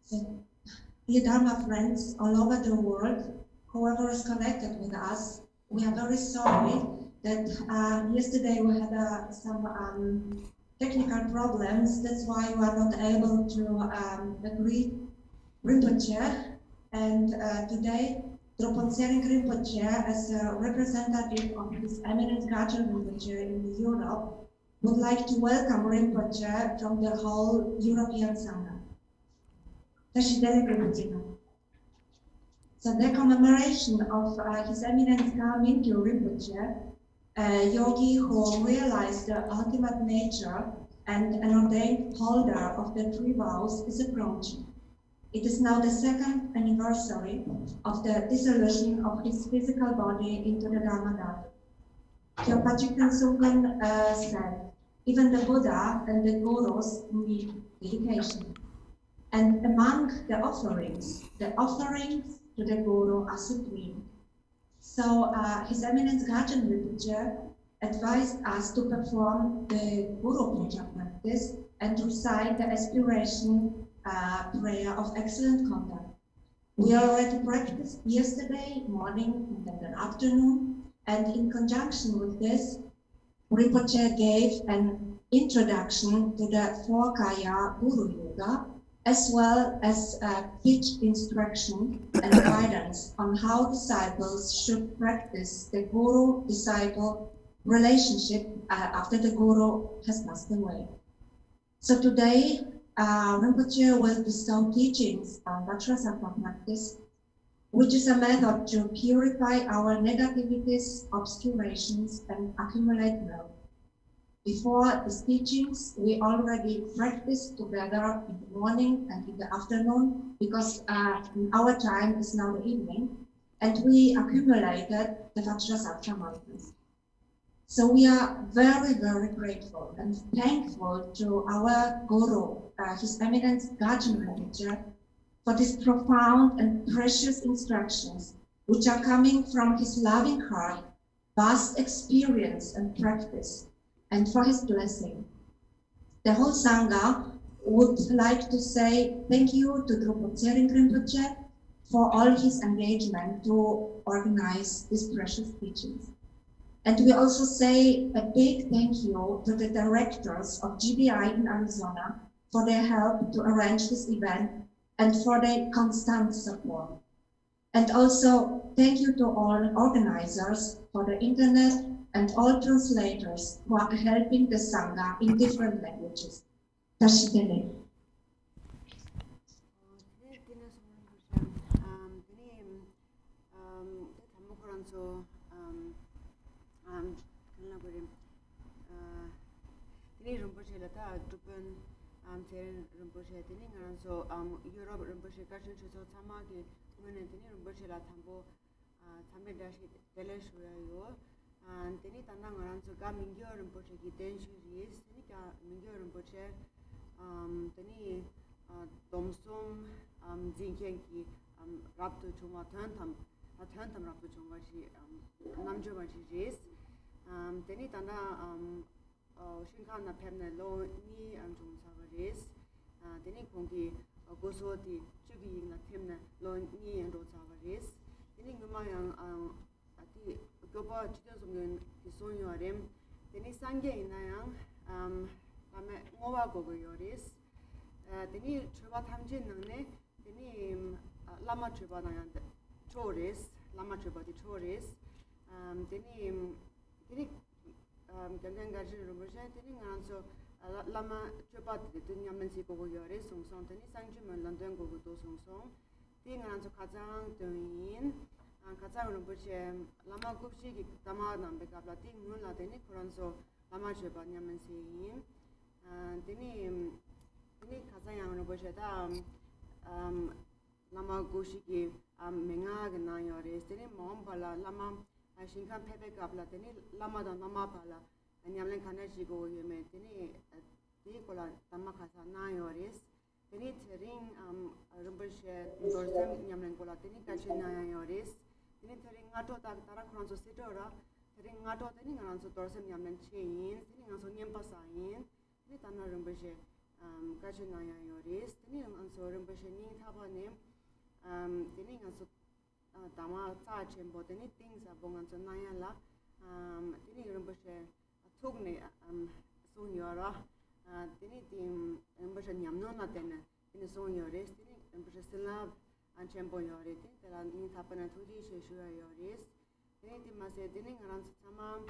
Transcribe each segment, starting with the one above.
So, dear Dharma friends all over the world, whoever is connected with us, we are very sorry that yesterday we had some technical problems. That's why we are not able to agree Rinpoche. And today, Transcending Rinpoche, as a representative of His Eminence Garchen Rinpoche in Europe, would like to welcome Rinpoche from the whole European Sangha. So the commemoration of His Eminence Gar Mingyur Rinpoche, a yogi who realized the ultimate nature and an ordained holder of the three vows, is approaching. It is now the second anniversary of the dissolution of his physical body into the Dharma. Kyopachikan Sungan said, even the Buddha and the Gurus need dedication. And among the offerings to the Guru are supreme. So His Eminence Garchen Rinpoche advised us to perform the Guru Puja practice and recite the aspiration prayer of excellent conduct. We already practiced yesterday morning and then afternoon, and in conjunction with this, Rinpoche gave an introduction to the 4 Kaya Guru Yoga, as well as teach instruction and guidance on how disciples should practice the guru-disciple relationship after the guru has passed away. So today, Rinpoche will bestow teachings on Vajrasattva practice, which is a method to purify our negativities, obscurations, and accumulate wealth. Before these teachings, we already practiced together in the morning and in the afternoon, because our time is now the evening, and we accumulated the Vajrasattva mantras. So we are very, very grateful and thankful to our Guru, His Eminence Garchen Rinpoche, for these profound and precious instructions, which are coming from his loving heart, vast experience and practice, and for his blessing. The whole Sangha would like to say thank you to Commemorating Rinpoche for all his engagement to organize these precious teachings. And we also say a big thank you to the directors of GBI in Arizona for their help to arrange this event and for their constant support. And also thank you to all organizers for the internet and all translators who are helping the Sangha in different languages. Tashitele. Europe Rinpoche Garchen Rinpoche Tamagi Munentini Rinpoche la Tambo Tambedashi Deleshuyo and Tini Tanang Ranzo Gar Mingyur Rinpoche ki Denshu is Tini Gar Mingyur Rinpoche Tini Domsum Zinkenki Raptu Chuma Tantam Raptu Chuma Shi Namjuma is Tini Tana Shinkana Pemna Lo Ni and Jum Savaris Tini Kongi Goso di Chugi na Timna Lo Ni and Rosavaris. Tini Gumayang Ati Goba Chitasum Sonyo Rim, Tini Sange in Nayang, Mova Gogo Yoris, Tini Chuba Tamjin Nane, Tini Lama Chuba Choris, Lama Chuba di Choris, Tini Gangan Garchen Rinpoche, Tini Ganso. Lama Chupat the Yamansi Gogo Yore, Song Song, Tani Sanjuman, London Gogo Song Song, Ting and Kazang Duin, and Kazang Rinpoche, Lama Gupshi, Tamadam, the Gaplating, Mula, Teni Kuranso, Lama Chupat Yamansi, and Tini Kazang Rinpoche, Lama Gushiki, Mengag and Nayores, Teni Mombala, Lama, Shinkan Pepe Gabla, Teni Lama Pala. nyamlen khana ji go yume tini ti kola tamma khasa na yoris tini thering Rinpoche dorsem nyamlen kola tini kachi na yoris tini thering ngato ta tara khronso sitora thering ngato tini ngaranso dorsem nyamlen chein tini ngaso nyempa sa yin tini tanna Rinpoche kachi na yoris tini ngaso Rinpoche ni thaba ne tini ngaso tama cha chembo tini things abonganso na la tini Rinpoche tukne sunyora tini tim Rinpoche nyamno na tena tini sunyores tini Rinpoche silab anchempo yore tini tela ni thapana thuji sheshuya yores tini timase tini ngaran sama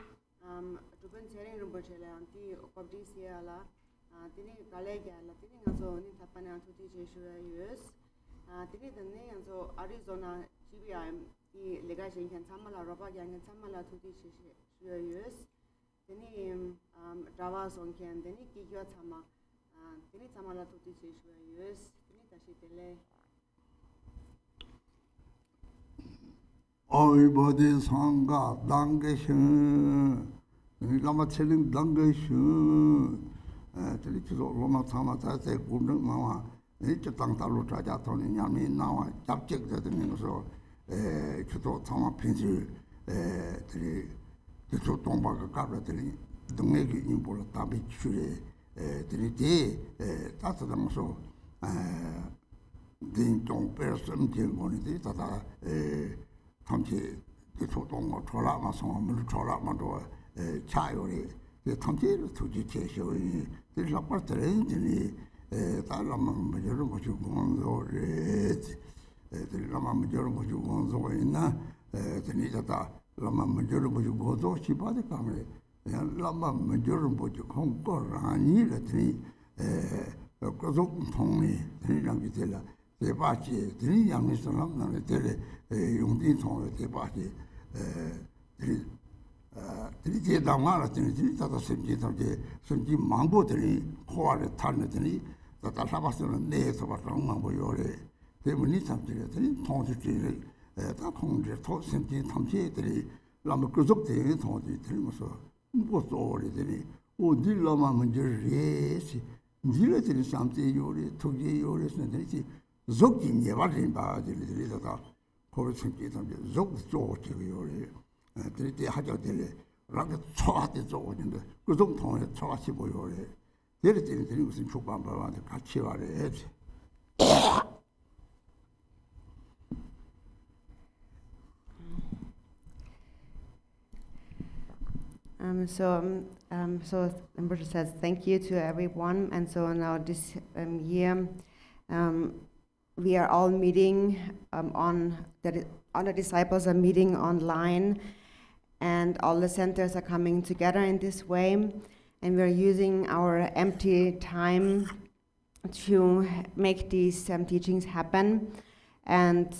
tupen sering Rinpoche la anti kopdi sia la tini kalegya la tini ngaso ni thapana thuji sheshuya yores tini tani ngaso Arizona GBI i lega shenkan samala roba yang samala thuji sheshuya yores teni Java songkyan teni kikyo tsama teni tsama la tuti cheshwa yus teni tashi tele Oi bodhi sangha dange shun lama cheling dange shun teni kiso loma tsama tase gundang mawa teni chitang talu chaja toni nyami nawa chapchik teni ngoso kito tsama pinsi teni 저 동바가 가버더니 동네기 인보로 답이 줄에 드리지 따뜻하면서 딩동 person 진보니지 다다 탐지 저 동거 돌아마서 물 돌아마도 차요리 탐지를 두지 제시오이 들락버들이 달라만 뭐저런 거 주고 온소리 들라만 뭐저런 거 주고 온소이나 드니다다 lama major boju godo chipade kamre lama major boju khongko rani la tri kozok thongni tri rangi tela deba chi tri yangni salam na tele yongdi thong deba chi tri je dama la tri tata semji tawje semji mangbo tri khoare tharne tri tata sabasona ne soba mangbo yore temuni samjire tri thongsi tri 다 통제 토센티 탐지들이 라면 그속대 통지 들면서 뭐 소리들이 어딜라마 문제레시 니르들이 삼지 요리 토지 요리스는 되지 적긴 예발인 바들이 다 고르생기 탐지 적 쪼지 요리 들이 하자들이 라게 초하대 쪼는데 그속 통에 초하시 보여래 내리들이 무슨 족반 바한테 같이 와래 So Rinpoche says thank you to everyone, and so now this year we are all meeting all the disciples are meeting online, and all the centers are coming together in this way, and we are using our empty time to make these teachings happen, and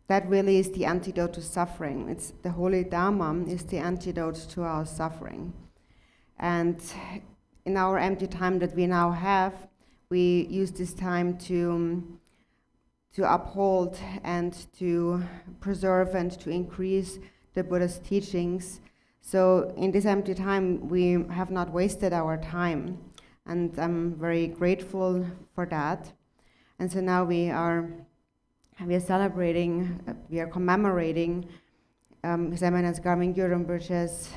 that really is the antidote to suffering. It's the Holy Dharma is the antidote to our suffering. And in our empty time that we now have, we use this time to uphold and to preserve and to increase the Buddha's teachings. So in this empty time, we have not wasted our time. And I'm very grateful for that. And so now we are celebrating, we are commemorating His Eminence Gar Mingyur Rinpoche's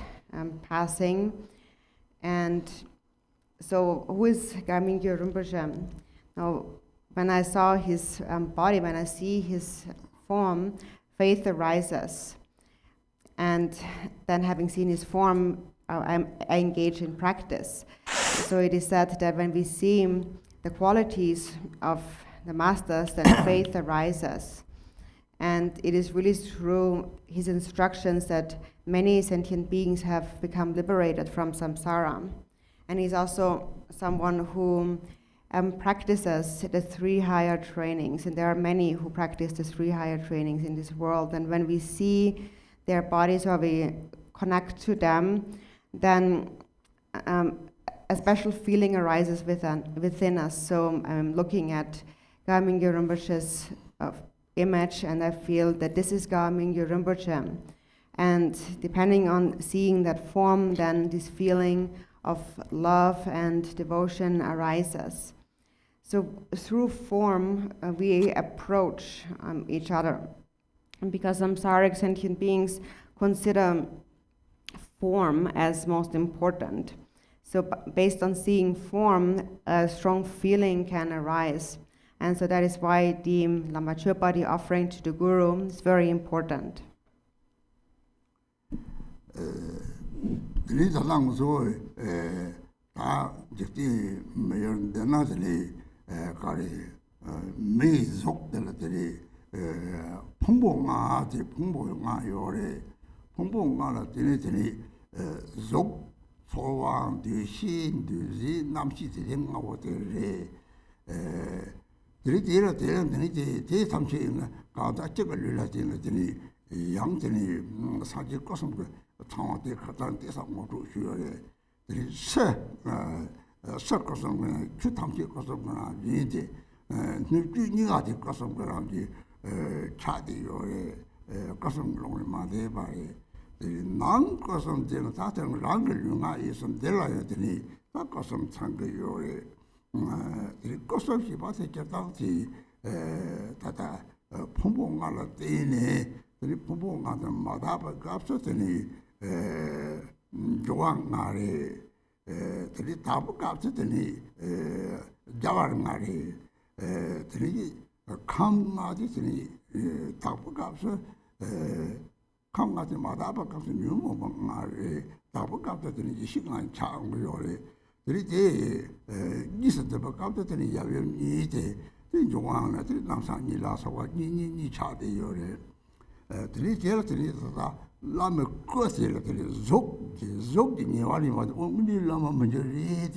passing. And so, who is Gar Mingyur Rinpoche? Now, when I saw his body, when I see his form, faith arises. And then, having seen his form, I engage in practice. So it is said that when we see the qualities of the masters, then faith arises. And it is really through his instructions that many sentient beings have become liberated from samsara. And he's also someone who practices the 3 higher trainings. And there are many who practice the 3 higher trainings in this world. And when we see their bodies or we connect to them, then a special feeling arises within us. So I'm looking at Gar Mingyur Rinpoche's image, and I feel that this is Gar Mingyur Rinpoche. And depending on seeing that form, then this feeling of love and devotion arises. So through form, we approach each other. And because samsaric sentient beings consider form as most important. So based on seeing form, a strong feeling can arise. And so that is why the Lama Chöpa, the offering to the Guru, is very important. 소왕 뒤신 뒤지 남시 되는 들이대라 되는 대 삼시는 가다 적을 늘라지는 양전이 사실 것은 그 상황에 갖다 대서 모두 쉬어래 들이 것은 그 탐지 것은 이제 누가 될 것은 그런지 차디요래 것은 그런 말에 봐요 난 것은 제가 다른 랑을 용아 있으면 될라야 되니 딱 것은 참고요래 이 것은 시바세 저당지 다다 풍봉가라 때네 이 풍봉가는 마다바 값서더니 조왕나리 들이 다부 값서더니 자와르나리 들이 감마디더니 다부 값서 강가지 마다바 값서 뉴모방나리 다부 값서더니 시간 차고요래 들이 이스도 값서더니 야변이데 조왕나 들이 남산이라서와 니니 차대요래 들이 제일들이다 라메 코스를 들이 족이 니와리마도 오늘 라마 먼저리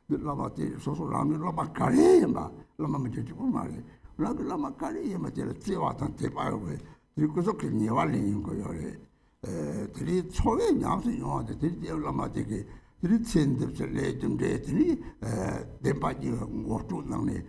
라마티 소소 라메 라마 카레마 라마 먼저 좀 말해 라마 카레마 제일 제와탄 대바요 들이 그렇게 니와리인 거요래 들이 초에 양수 용하데 들이 라마티게 들이 첸드를 좀 되더니 대바지 고투나네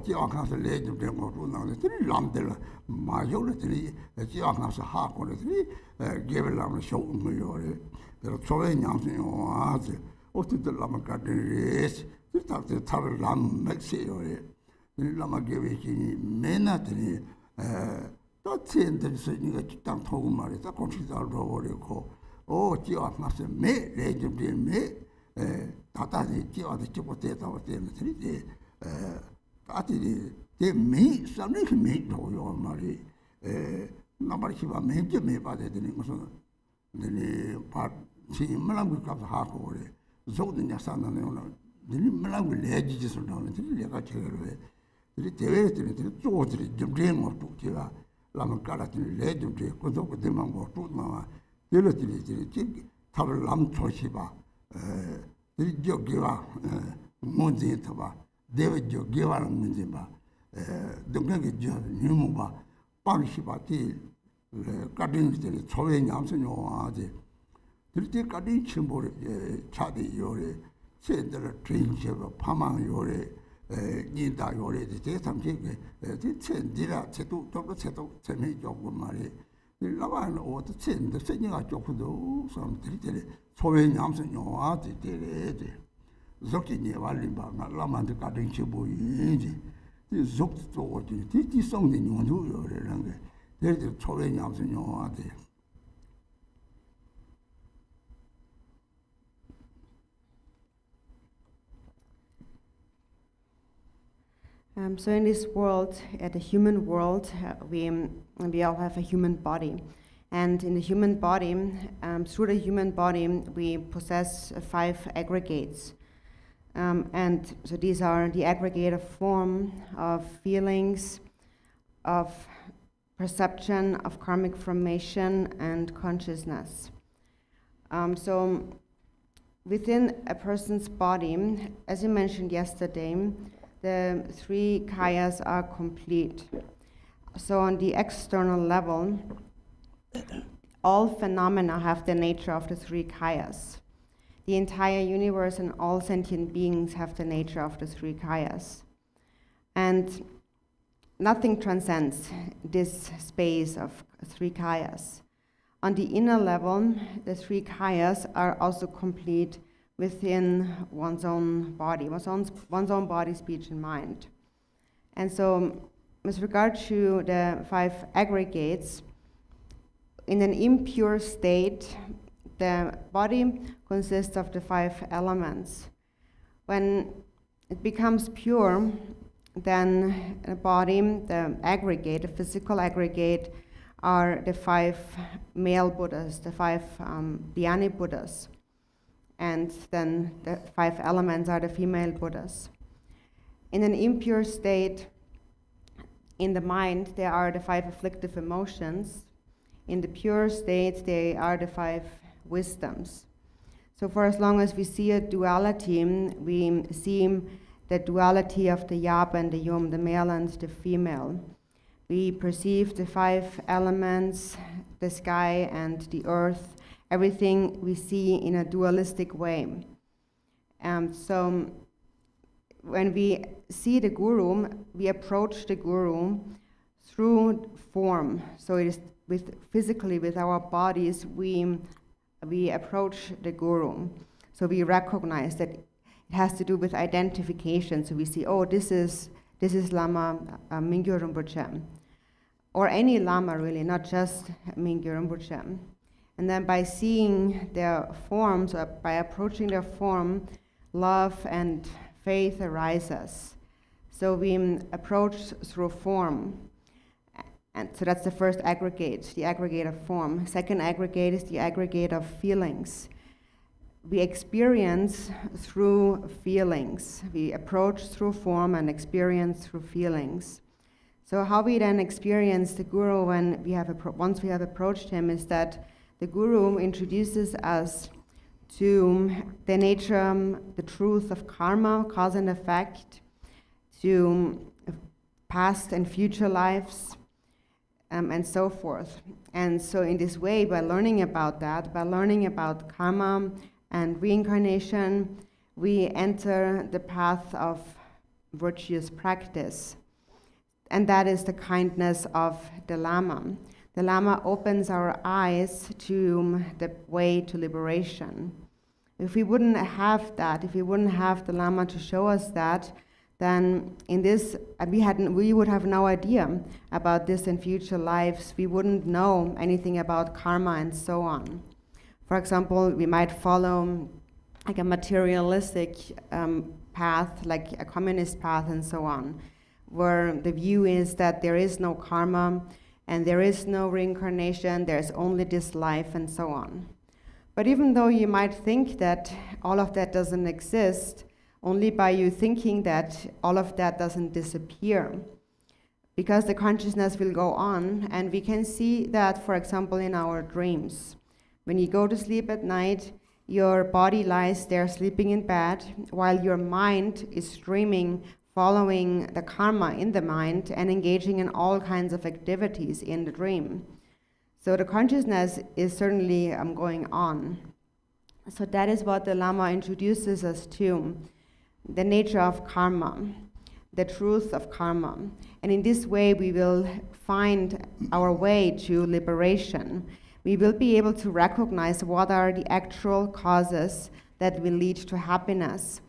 지역에서 레좀 된 거로 나오는데 들이 람들 마요들이 지역에서 하고들이 개별람을 쇼는 거요래. 그래서 저의 양심요 아주 어떻게 라마 가드레스 그때 타를 람 맥세요래. 라마 개베지 메나들이 또 첸드서 이거 땅 토고 말이다. 공시자로 버리고 지역에서 매 레좀 된매 다다지 지역에 찍고 대다고 되는데 아티디 대미 삼리히 메도요 말이 나바리시바 메제 메바데 되는 것은 네 지임만 그 하고 그래 저거는 약산나네 오늘 네 말하고 레지지서 나오는 내가 제거를 해 대회들이 쪼들이 좀 되는 것도 제가 라면 깔아주는 레지들이 그것도 되만 것도 나와 얘들이 답을 남 조시바 이 저기와 뭔지 봐 대외죠 개발하는 문제 봐 동네게 저 뉴모바 빵시바티 가든들이 초에 냠선요 아지 들때 가든 침보를 차대 요래 세들 트윈셔 파망 요래 닌다 요래 대삼시게 대천디라 제도 재미 조금 말이 일라바는 어디 첸데 세니가 조금도 사람들이 초에 냠선요 아지 되래 zokini wallimba lamande kadin chiboyinji ti zokto oti ti songni nyondu yore range 데르 초에 냠선요 아데 So in this world, at the human world, we all have a human body. And in the human body, through the human body, we possess 5 aggregates. And so these are the aggregative form of feelings, of perception, of karmic formation, and consciousness. So within a person's body, as you mentioned yesterday, the 3 kayas are complete. So on the external level, all phenomena have the nature of the 3 kayas. The entire universe and all sentient beings have the nature of the 3 kayas. And nothing transcends this space of 3 kayas. On the inner level, the 3 kayas are also complete within one's own body, one's own body, speech, and mind. And so, with regard to the 5 aggregates, in an impure state, the body consists of the 5 elements. When it becomes pure, then the body, the aggregate, the physical aggregate, are the 5 male Buddhas, the 5 Dhyani Buddhas. And then the 5 elements are the female Buddhas. In an impure state, in the mind, there are the 5 afflictive emotions. In the pure state, they are the 5 wisdoms. So for as long as we see a duality, we see the duality of the yab and the yum, the male and the female. We perceive the 5 elements, the sky and the earth, everything we see in a dualistic way. So when we see the Guru, we approach the Guru through form. So it is physically with our bodies, we approach the Guru. So we recognize that it has to do with identification. So we see, oh, this is Lama Mingyur Rinpoche. Or any Lama really, not just Mingyur Rinpoche. And then by seeing their forms, or by approaching their form, love and faith arises. So we approach through form. And so that's the first aggregate, the aggregate of form. Second aggregate is the aggregate of feelings. We experience through feelings. We approach through form and experience through feelings. So how we then experience the Guru when once we have approached him is that the Guru introduces us to the nature, the truth of karma, cause and effect, to past and future lives, and so forth. And so in this way, by learning about that, by learning about karma and reincarnation, we enter the path of virtuous practice. And that is the kindness of the Lama. The Lama opens our eyes to the way to liberation. If we wouldn't have that, if we wouldn't have the Lama to show us that, then in this, we would have no idea about this in future lives. We wouldn't know anything about karma and so on. For example, we might follow like a materialistic path, like a communist path and so on, where the view is that there is no karma and there is no reincarnation, there's only this life and so on. But even though you might think that all of that doesn't exist, only by you thinking that all of that doesn't disappear, because the consciousness will go on, and we can see that, for example, in our dreams. When you go to sleep at night, your body lies there sleeping in bed, while your mind is dreaming, following the karma in the mind, and engaging in all kinds of activities in the dream. So the consciousness is certainly going on. So that is what the Lama introduces us to, the nature of karma, the truth of karma. And in this way, we will find our way to liberation. We will be able to recognize what are the actual causes that will lead to happiness.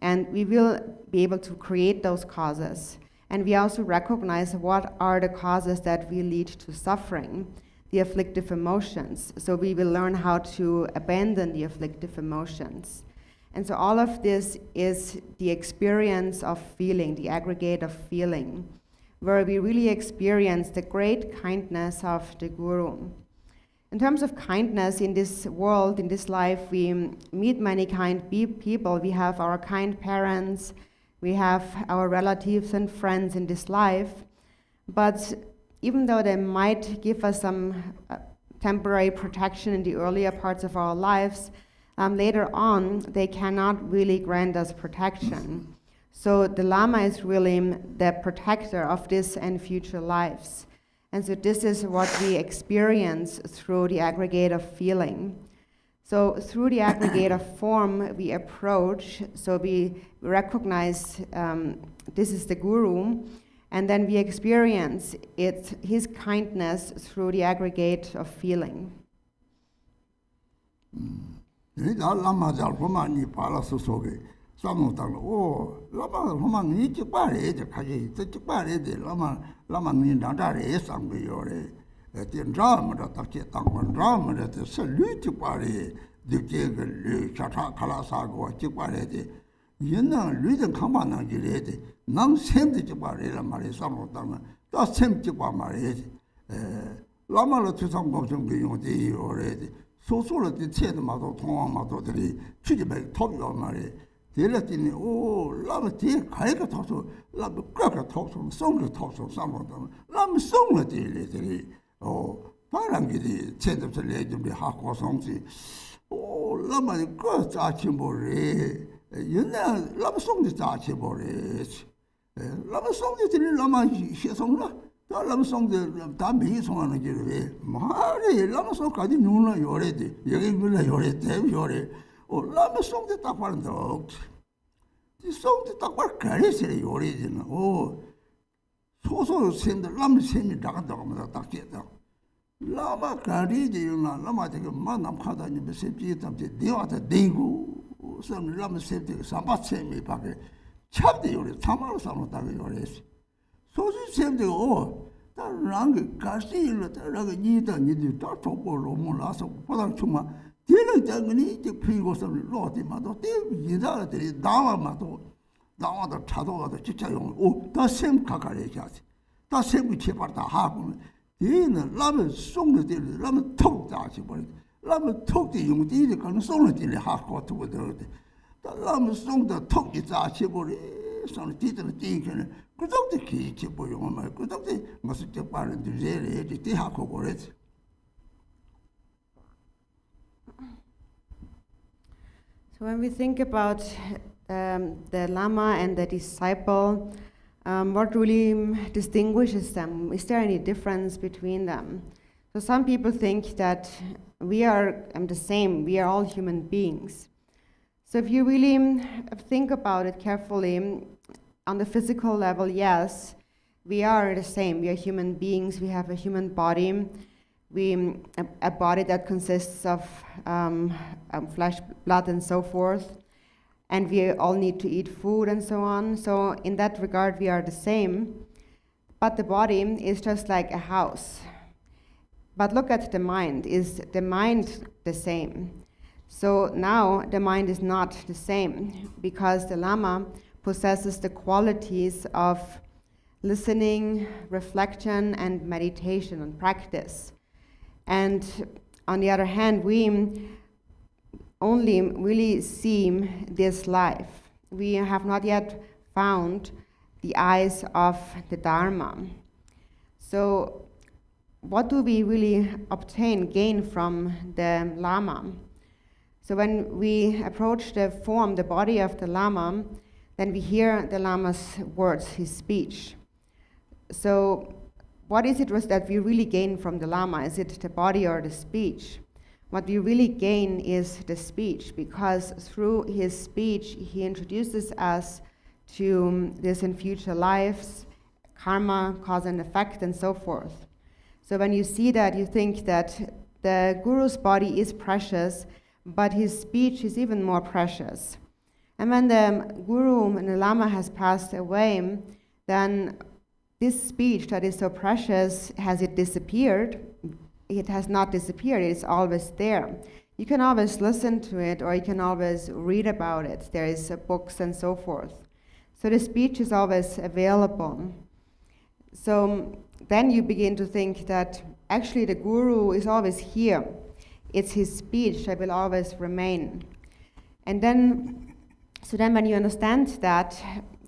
And we will be able to create those causes. And we also recognize what are the causes that will lead to suffering, the afflictive emotions. So we will learn how to abandon the afflictive emotions. And so all of this is the experience of feeling, the aggregate of feeling, where we really experience the great kindness of the Guru. In terms of kindness in this world, in this life, we meet many kind people. We have our kind parents, we have our relatives and friends in this life. But even though they might give us some temporary protection in the earlier parts of our lives, later on, they cannot really grant us protection. So the Lama is really the protector of this and future lives. And so this is what we experience through the aggregate of feeling. So through the aggregate of form, we approach, so we recognize this is the Guru, and then we experience his kindness through the aggregate of feeling. 다 라마 잘 보만이 발라서 속에 삼노당 라마 보만이 찍바래 가지 찍바래 라마니 나다래 상고요래 된자마다 딱지 땅건자마다 설리 찍바래 늦게를 차차 칼라사고 찍바래 옛날 리든 강반나기래 난 샘도 찍바래란 말이 삼노당은 다 샘 찍바 말이지 라마를 투상 법정 비용되요래 소소를 뒤에도 마도 통화마도들이 취집에 톱이란 말이 데려더니 라마 뒤에 가이가 타서 라마 그렇게 타서 송을 타서 삼모다 라마 송을 뒤에들이 바람기디 체접을 내준비 하고 송지 라마 그 자치모래 옛날 라마 송지 자치모래 라마 송지들이 라마 시송라 라마 송들 다 매일 송하는 길에 말이 라마 송까지 누나 요래지 여기 물라 요래대 요래 라마 송들 딱 바른다 이 송들 딱 바르 가리세 요래지는 소소 샘들 라마 샘이 나간다고 하면 딱 깼다 라마 가리지 유나 라마 되게 만남 하다니 샘지 담지 내와다 댕고 샘 라마 샘지 삼바 샘이 밖에 참대 요래 참아로 삼았다고 요래지 소수 샘도 다랑게 가시를 다랑게 니들 다 톡보로 몰라서 보다 정말 뒤는 장근이 이제 피고서 로디마도 대비다들이 나와마도 차도가도 진짜용 다샘 가가래야지 다샘이 제발 다 하고 뒤는 라면 송을 들 라면 톡 다시 버리 라면 톡이 용디를 가는 송을 들 하고 두고 들었대 라면 송도 톡이 다시 버리 손을 뒤들어 띵게는 그동대 기체 보용을 말 그동대 무슨 저 빠른 주제를 뒤 하고 그랬지. So when we think about the Lama and the disciple, what really distinguishes them? Is there any difference between them? So some people think that we are the same, we are all human beings. So if you really think about it carefully, on the physical level, yes, we are the same. We are human beings. We have a human body. A body that consists of flesh, blood, and so forth. And we all need to eat food and so on. So in that regard, we are the same. But the body is just like a house. But look at the mind. Is the mind the same? So now the mind is not the same because the Lama possesses the qualities of listening, reflection, and meditation and practice. And on the other hand, we only really see this life. We have not yet found the eyes of the Dharma. So what do we really gain from the Lama? So when we approach the form, the body of the Lama, then we hear the Lama's words, his speech. So what is it that we really gain from the Lama? Is it the body or the speech? What we really gain is the speech, because through his speech, he introduces us to this in future lives, karma, cause and effect, and so forth. So when you see that, you think that the Guru's body is precious, but his speech is even more precious. And when the Guru and the Lama has passed away, then this speech that is so precious, has it disappeared? It has not disappeared, it is always there. You can always listen to it, or you can always read about it. There is books and so forth. So the speech is always available. So then you begin to think that actually the Guru is always here. It's his speech that will always remain. And then when you understand that,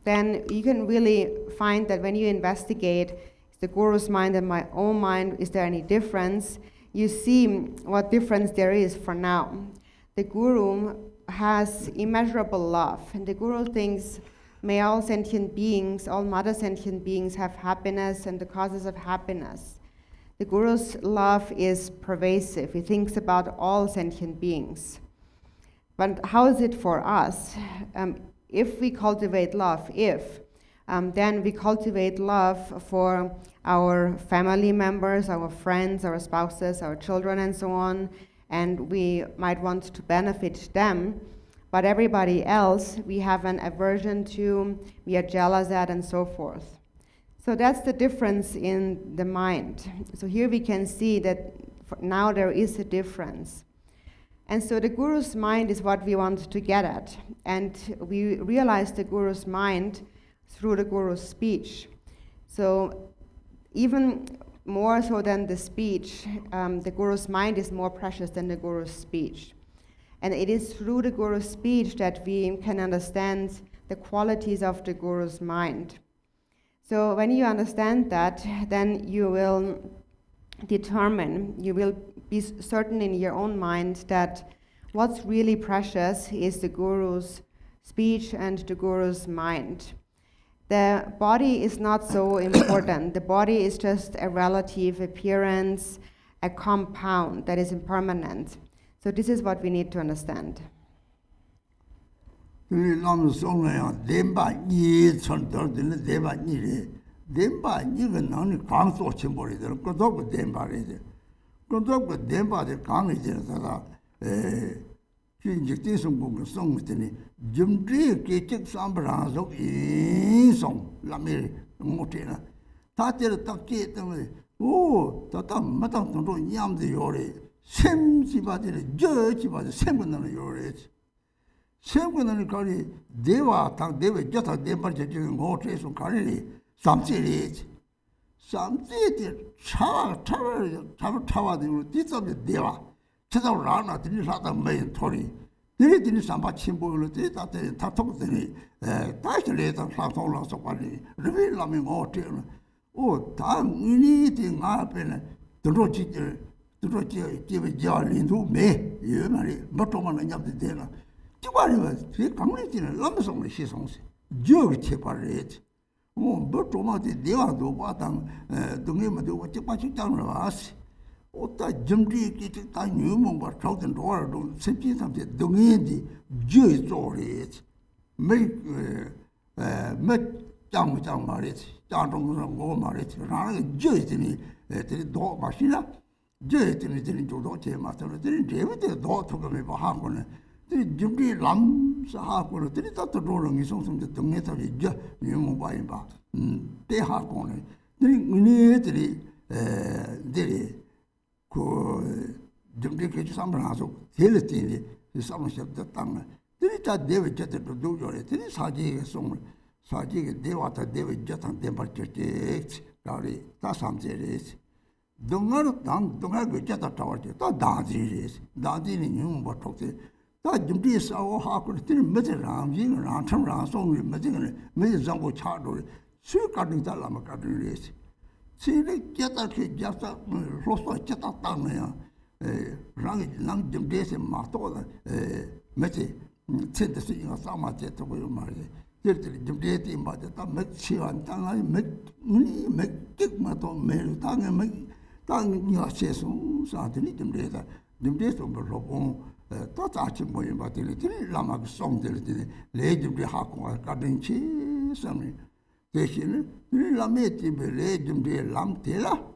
then you can really find that when you investigate the Guru's mind and my own mind, is there any difference? You see what difference there is for now. The Guru has immeasurable love, and the Guru thinks, may all sentient beings, all mother sentient beings have happiness and the causes of happiness. The Guru's love is pervasive. He thinks about all sentient beings. But how is it for us? If we cultivate love, then we cultivate love for our family members, our friends, our spouses, our children, and so on. and we might want to benefit them, but everybody else we have an aversion to, we are jealous at, and so forth. So that's the difference in the mind. So here we can see that now there is a difference. And so the Guru's mind is what we want to get at. And we realize the Guru's mind through the Guru's speech. So even more so than the speech, the Guru's mind is more precious than the Guru's speech. And it is through the Guru's speech that we can understand the qualities of the Guru's mind. So when you understand that, then you will determine, you will be certain in your own mind that what's really precious is the Guru's speech and the Guru's mind. The body is not so important. The body is just a relative appearance, a compound that is impermanent. So this is what we need to understand. 생각나는 거리 대화 당 대외 저다 대발제 지금 호텔에서 가리리 삼지리 삼지에 차와되고 뒤쪽에 대화 찾아올 라나 들이사다 매인 토리 들이들이 삼바 침보를 들이다대 다 통들이 다시 레다 사통라서 빨리 리빌라면 호텔 오다 미니팅 앞에는 들어지 집에 자린도 매 이말이 뭐도만 냠도 되나 지발이면 제 강리지는 남성의 시성세 저기 제발이지 뭐도마데 내와도 바당 동네마도 어찌빠지 장을 왔어 오다 점리기 다 뉴몬 바 저든 도와도 septi삼세 동네디 저기 쪼리지 매 장장 말이지 장동은 뭐 말이지 나는 저기니 애들이 도 마시나 저희들이 저도 제 마스터를 들이 제비들 도 토금이 봐 하고는 들이 준비 람사 하고는 들이 다 도로는 이송송도 동네에서 이제 뉴모 바인 봐 때 하고는 들이 은혜들이 들이 그 준비 계주 삼번하서 헬티니 삼번씩 땅을 들이 다 대외 저들도 도저래 들이 사지에 송 사지에 대와다 대외 저탄 템퍼처지 가리 다 삼제레스 동아로 동아가 졌다 타워지 또 다지리스 다지니 님 버톡지 다 준비 싸워 하고 들이 메저람 지는 참람 송이 메저는 메저 장고 차도 수가는 달라마 가들리스 지리 졌다게 잡다 로스 졌다 땅이야 랑이 랑 준비해서 마토다 메지 첸데스 이거 싸마제 또 말이야 들들이 준비했지 맞아 다 맥치완 땅이 맥직마도 매일 땅에 맥 땅이야 세송 사들이 준비해서 뭐로 또 자치 모임 받들이 라마가 송들이 레 준비하고 가든지 섬이 대신에 라메티 레 준비 람텔라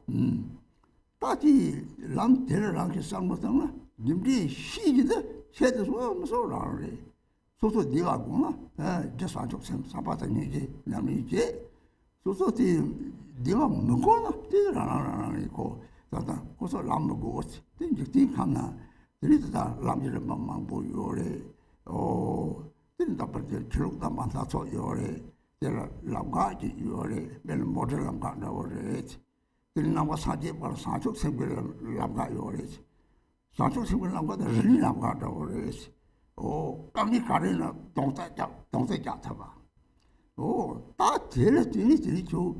따지 람텔라랑 그 상무상나 준비 시기다 셋에서 무슨 라래 소소 네가구나 저 산쪽 삼바다니지 남이지 소소티 네가 먹거나 되라나 있고 다다 고소 람 먹고 된지 칸나 들이다 람지를 막막 보여래 된다 버들 기록다 만나서 요래 내가 람가지 요래 맨 모델 람가다 오래 들이나와 사제 bar 산쪽 생글 람가 요래 산쪽 생글 람가다 리 람가다 오래 강이 가리나 동태자 타봐 다 제일 저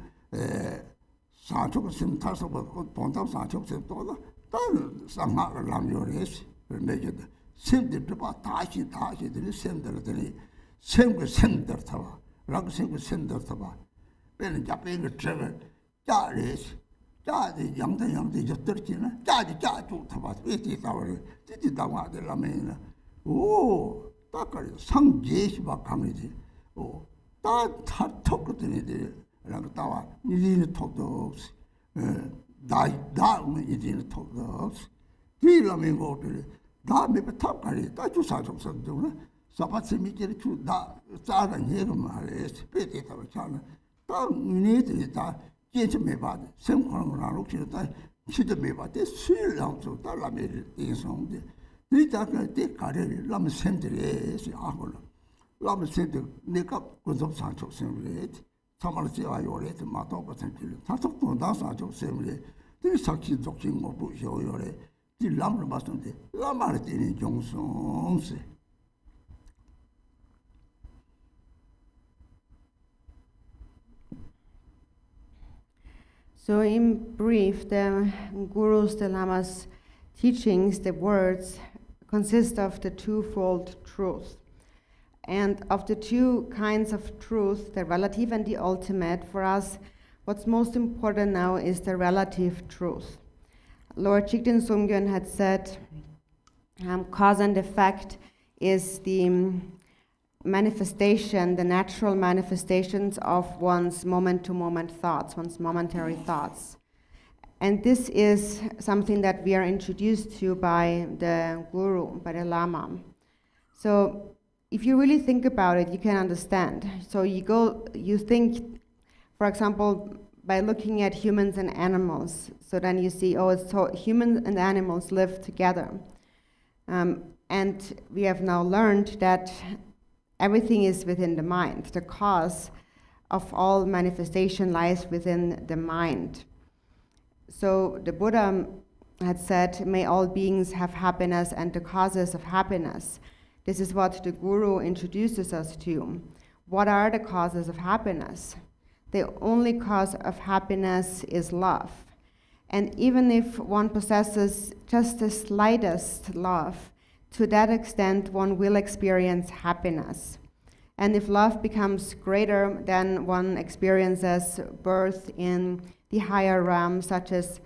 사촉 심타서 그 동담 사촉 심도다 다 상하를 남요레스 매게다 샘들 봐 다시 들이 샘들들이 샘들 타봐 랑 샘들 타봐 배는 잡배는 거 저거 짜레스 짜지 양대 저 떨지나 짜주 타봐 이티 타버려 이티 당화들 라면이나 딱거리 상제시 막 강이지 다 톡거든요 라고 따와 이제는 톡도 없이 다 이제는 톡도 없이 Ti la me go te da me pa thap kari ta chu sa chok sam tu na sapat se mi ke chu da sa da ne ga ma le pe te ta cha na ta ni te ta je che me ba sem khon na lo chi ta chi de me ba te su la chu ta la me te song de ni ta ka te ka re la me sem de le si a ho la me sem de ne ka ko zo sa chok sem le 참아를 지어요. 그 마도 같은 길. 다속도 나서 좀 세물에. 그 사치 적진 거 보셔요래. 이 람을 봤는데 람을 때는 정성세. So in brief, the Guru's, the Lama's teachings, the words, consist of the twofold truth. And of the two kinds of truth, the relative and the ultimate, for us, what's most important now is the relative truth. Lord Jigten Sumgyön had said, cause and effect is the manifestation, the natural manifestations of one's moment-to-moment thoughts, one's momentary thoughts. And this is something that we are introduced to by the Guru, by the Lama. So if you really think about it, you can understand. So you think, for example, by looking at humans and animals. So then you see, humans and animals live together. And we have now learned that everything is within the mind. The cause of all manifestation lies within the mind. So the Buddha had said, may all beings have happiness and the causes of happiness. This is what the Guru introduces us to. What are the causes of happiness? The only cause of happiness is love. And even if one possesses just the slightest love, to that extent one will experience happiness. And if love becomes greater, then one experiences birth in the higher realm, such as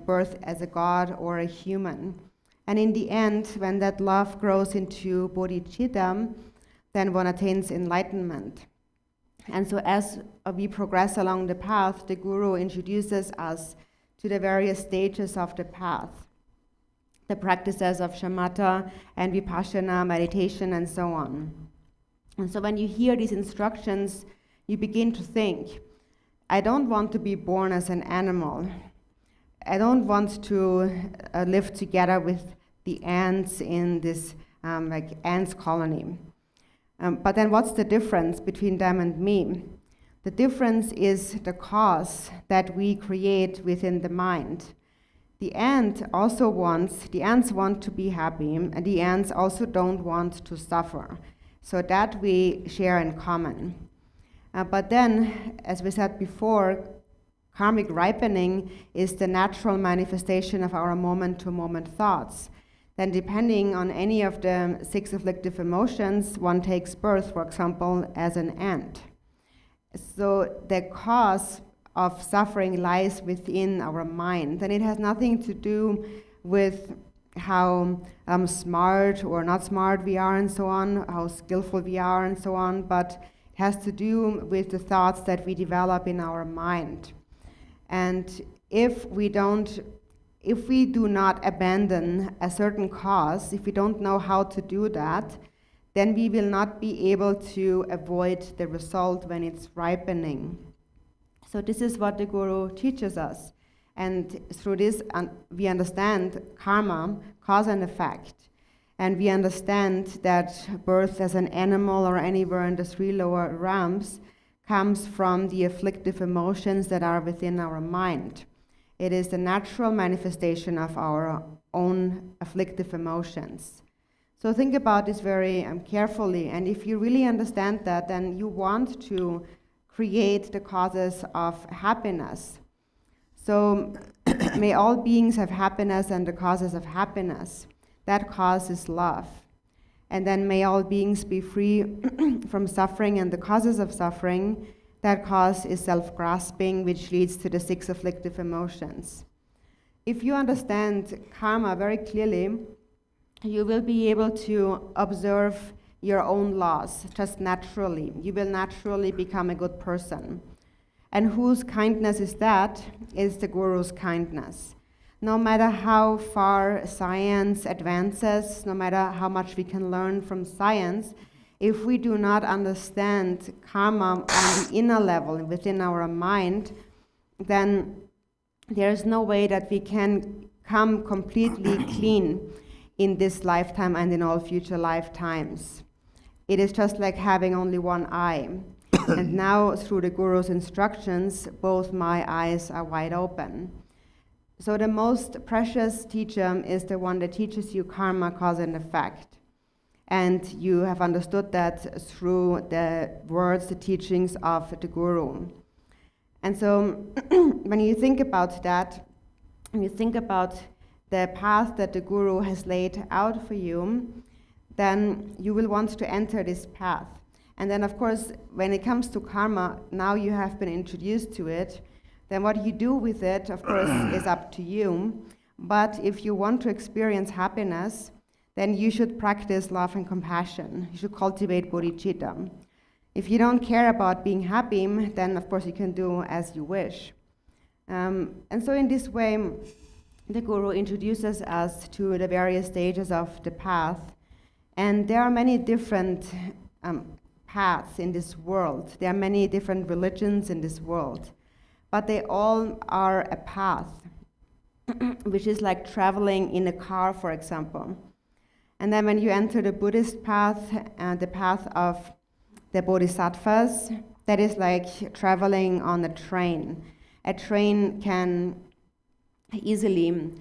birth as a god or a human. And in the end, when that love grows into Bodhichitta, then one attains enlightenment. And so as we progress along the path, the Guru introduces us to the various stages of the path, the practices of shamatha and vipassana, meditation, and so on. And so when you hear these instructions, you begin to think, I don't want to be born as an animal. I don't want to live together with the ants in this ants colony. But then what's the difference between them and me? The difference is the cause that we create within the mind. The ants want to be happy, and the ants also don't want to suffer. So that we share in common. But then, as we said before, karmic ripening is the natural manifestation of our moment-to-moment thoughts. Then depending on any of the 6 afflictive emotions, one takes birth, for example, as an ant. So the cause of suffering lies within our mind, and it has nothing to do with how smart or not smart we are and so on, how skillful we are and so on, but it has to do with the thoughts that we develop in our mind. And if we do not abandon a certain cause, if we don't know how to do that, then we will not be able to avoid the result when it's ripening. So this is what the Guru teaches us. And through this, we understand karma, cause and effect. And we understand that birth as an animal or anywhere in the 3 lower realms comes from the afflictive emotions that are within our mind. It is the natural manifestation of our own afflictive emotions. So think about this very carefully, and if you really understand that, then you want to create the causes of happiness. So may all beings have happiness and the causes of happiness. That cause is love. And then may all beings be free from suffering and the causes of suffering. That cause is self-grasping, which leads to the 6 afflictive emotions. If you understand karma very clearly, you will be able to observe your own laws just naturally. You will naturally become a good person. And whose kindness is that? Is the Guru's kindness. no matter how far science advances, no matter how much we can learn from science, if we do not understand karma on the inner level within our mind, then there is no way that we can come completely clean in this lifetime and in all future lifetimes. It is just like having only one eye. And now, through the Guru's instructions, both my eyes are wide open. So the most precious teacher is the one that teaches you karma, cause and effect. And you have understood that through the words, the teachings of the Guru. And so when you think about that, when you think about the path that the Guru has laid out for you, then you will want to enter this path. And then, of course, when it comes to karma, now you have been introduced to it, then what you do with it, of course, is up to you. But if you want to experience happiness, then you should practice love and compassion. You should cultivate bodhicitta. If you don't care about being happy, then of course you can do as you wish. And so in this way, the Guru introduces us to the various stages of the path. And there are many different paths in this world. There are many different religions in this world. But they all are a path, which is like traveling in a car, for example. And then when you enter the Buddhist path, the path of the Bodhisattvas, that is like traveling on a train. A train can easily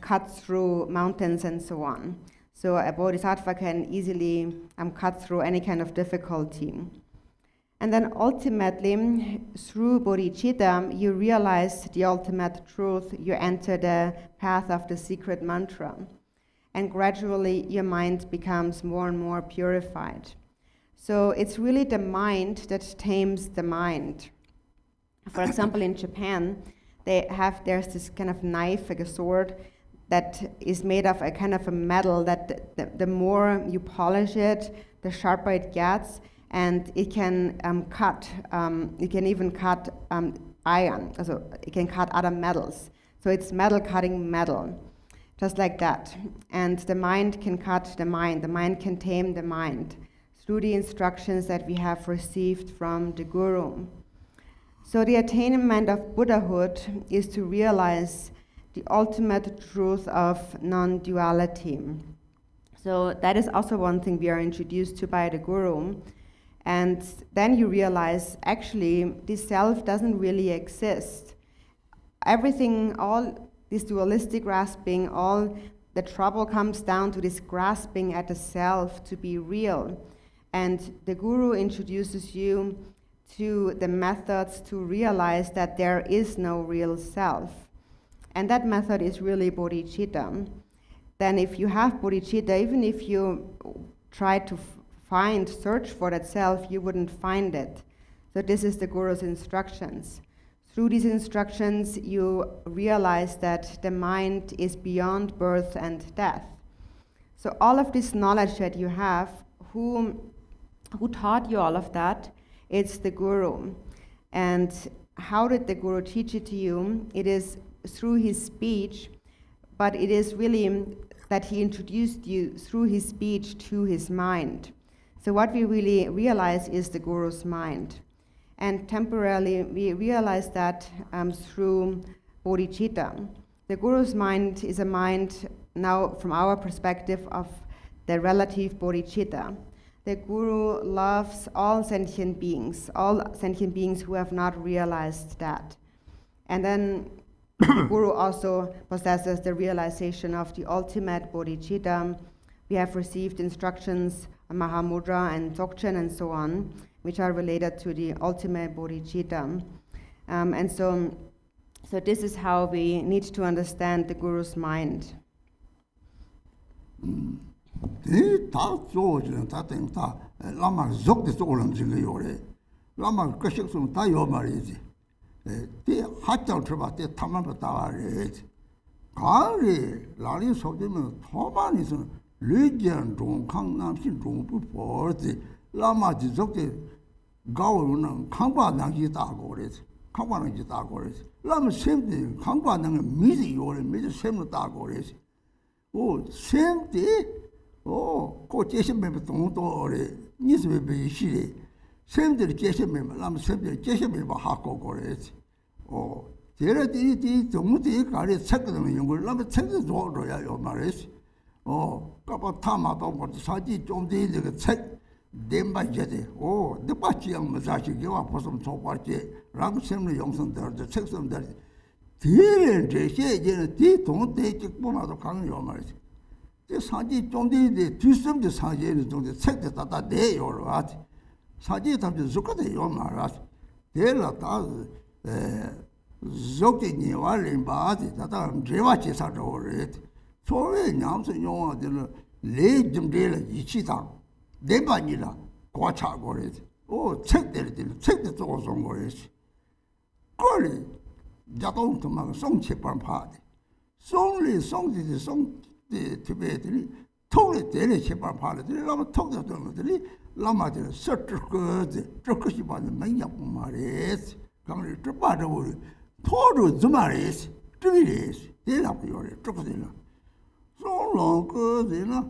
cut through mountains and so on. So a Bodhisattva can easily cut through any kind of difficulty. And then ultimately, through bodhicitta, you realize the ultimate truth. You enter the path of the secret mantra. And gradually, your mind becomes more and more purified. So it's really the mind that tames the mind. For example, in Japan, there's this kind of knife, like a sword, that is made of a kind of a metal that the more you polish it, the sharper it gets, and it can cut. It can even cut iron. So it can cut other metals. So it's metal cutting metal, just like that. And the mind can cut the mind. The mind can tame the mind through the instructions that we have received from the Guru. So the attainment of Buddhahood is to realize the ultimate truth of non-duality. So that is also one thing we are introduced to by the Guru. And then you realize, actually, this self doesn't really exist. Everything, all this dualistic grasping, all the trouble comes down to this grasping at the self to be real. And the Guru introduces you to the methods to realize that there is no real self. And that method is really bodhicitta. Then if you have bodhicitta, even if you try to search for that self, you wouldn't find it. So this is the Guru's instructions. Through these instructions, you realize that the mind is beyond birth and death. So all of this knowledge that you have, who taught you all of that? It's the Guru. And how did the Guru teach it to you? It is through his speech, but it is really that he introduced you through his speech to his mind. So what we really realize is the Guru's mind. And temporarily, we realize that through bodhicitta. The Guru's mind is a mind, now from our perspective, of the relative bodhicitta. The Guru loves all sentient beings who have not realized that. And then the Guru also possesses the realization of the ultimate bodhicitta. We have received instructions on Mahamudra and Dzogchen and so on, which are related to the ultimate bodhicitta. And so this is how we need to understand the Guru's mind. Lama zok de olam jinga yore. Lama kashik sum ta yo mariji. Te hachal traba te tamam ta re. Gari lali sokdem thomani sun lejian zhong kang nam xin zhong bu po de lama ji zok de gao nang kang ba nang ji da go re. Kang ba nang ji da go re. 라면 샘데 강과는 미지 요래 미지 샘을 따고 그래서 오 샘데 고 제시면 동도래 니스베 베시리 샘들 제시면 라면 샘들 제시면 하고 그래서 제라디 정무디 가리 책거든 연구를 라면 책도 줘야 요 말이지 까봐 타마도 뭐 사지 좀 되게 책 dembajeде de pachiang mazachi gewa posum chopache rang semle yongson der de cheksum der dire de je ti tong de chikpoma do kang yo ma de saji chongde de tusum de saji de tong de chek de ta de yo wa saji tam de zuka de yo ma ra de la ta zokti ni wa len ba de ta jewa che sa ro re so le nyam se yo de le jim de la yi chi ta 내반이라 고차고래지 책들이 책도 쪼서 온 거래지 거리 자동도 막 송체반 파데 송리 송지지 송데 티베들이 통에 대래 체반 파들이 라마 통도 들들이 라마들 서트거지 저것이 받는 명령 말이지 강리 쩌바도 우리 토도 주말이지 뜨리지 대답이요래 저거들이 송롱거지나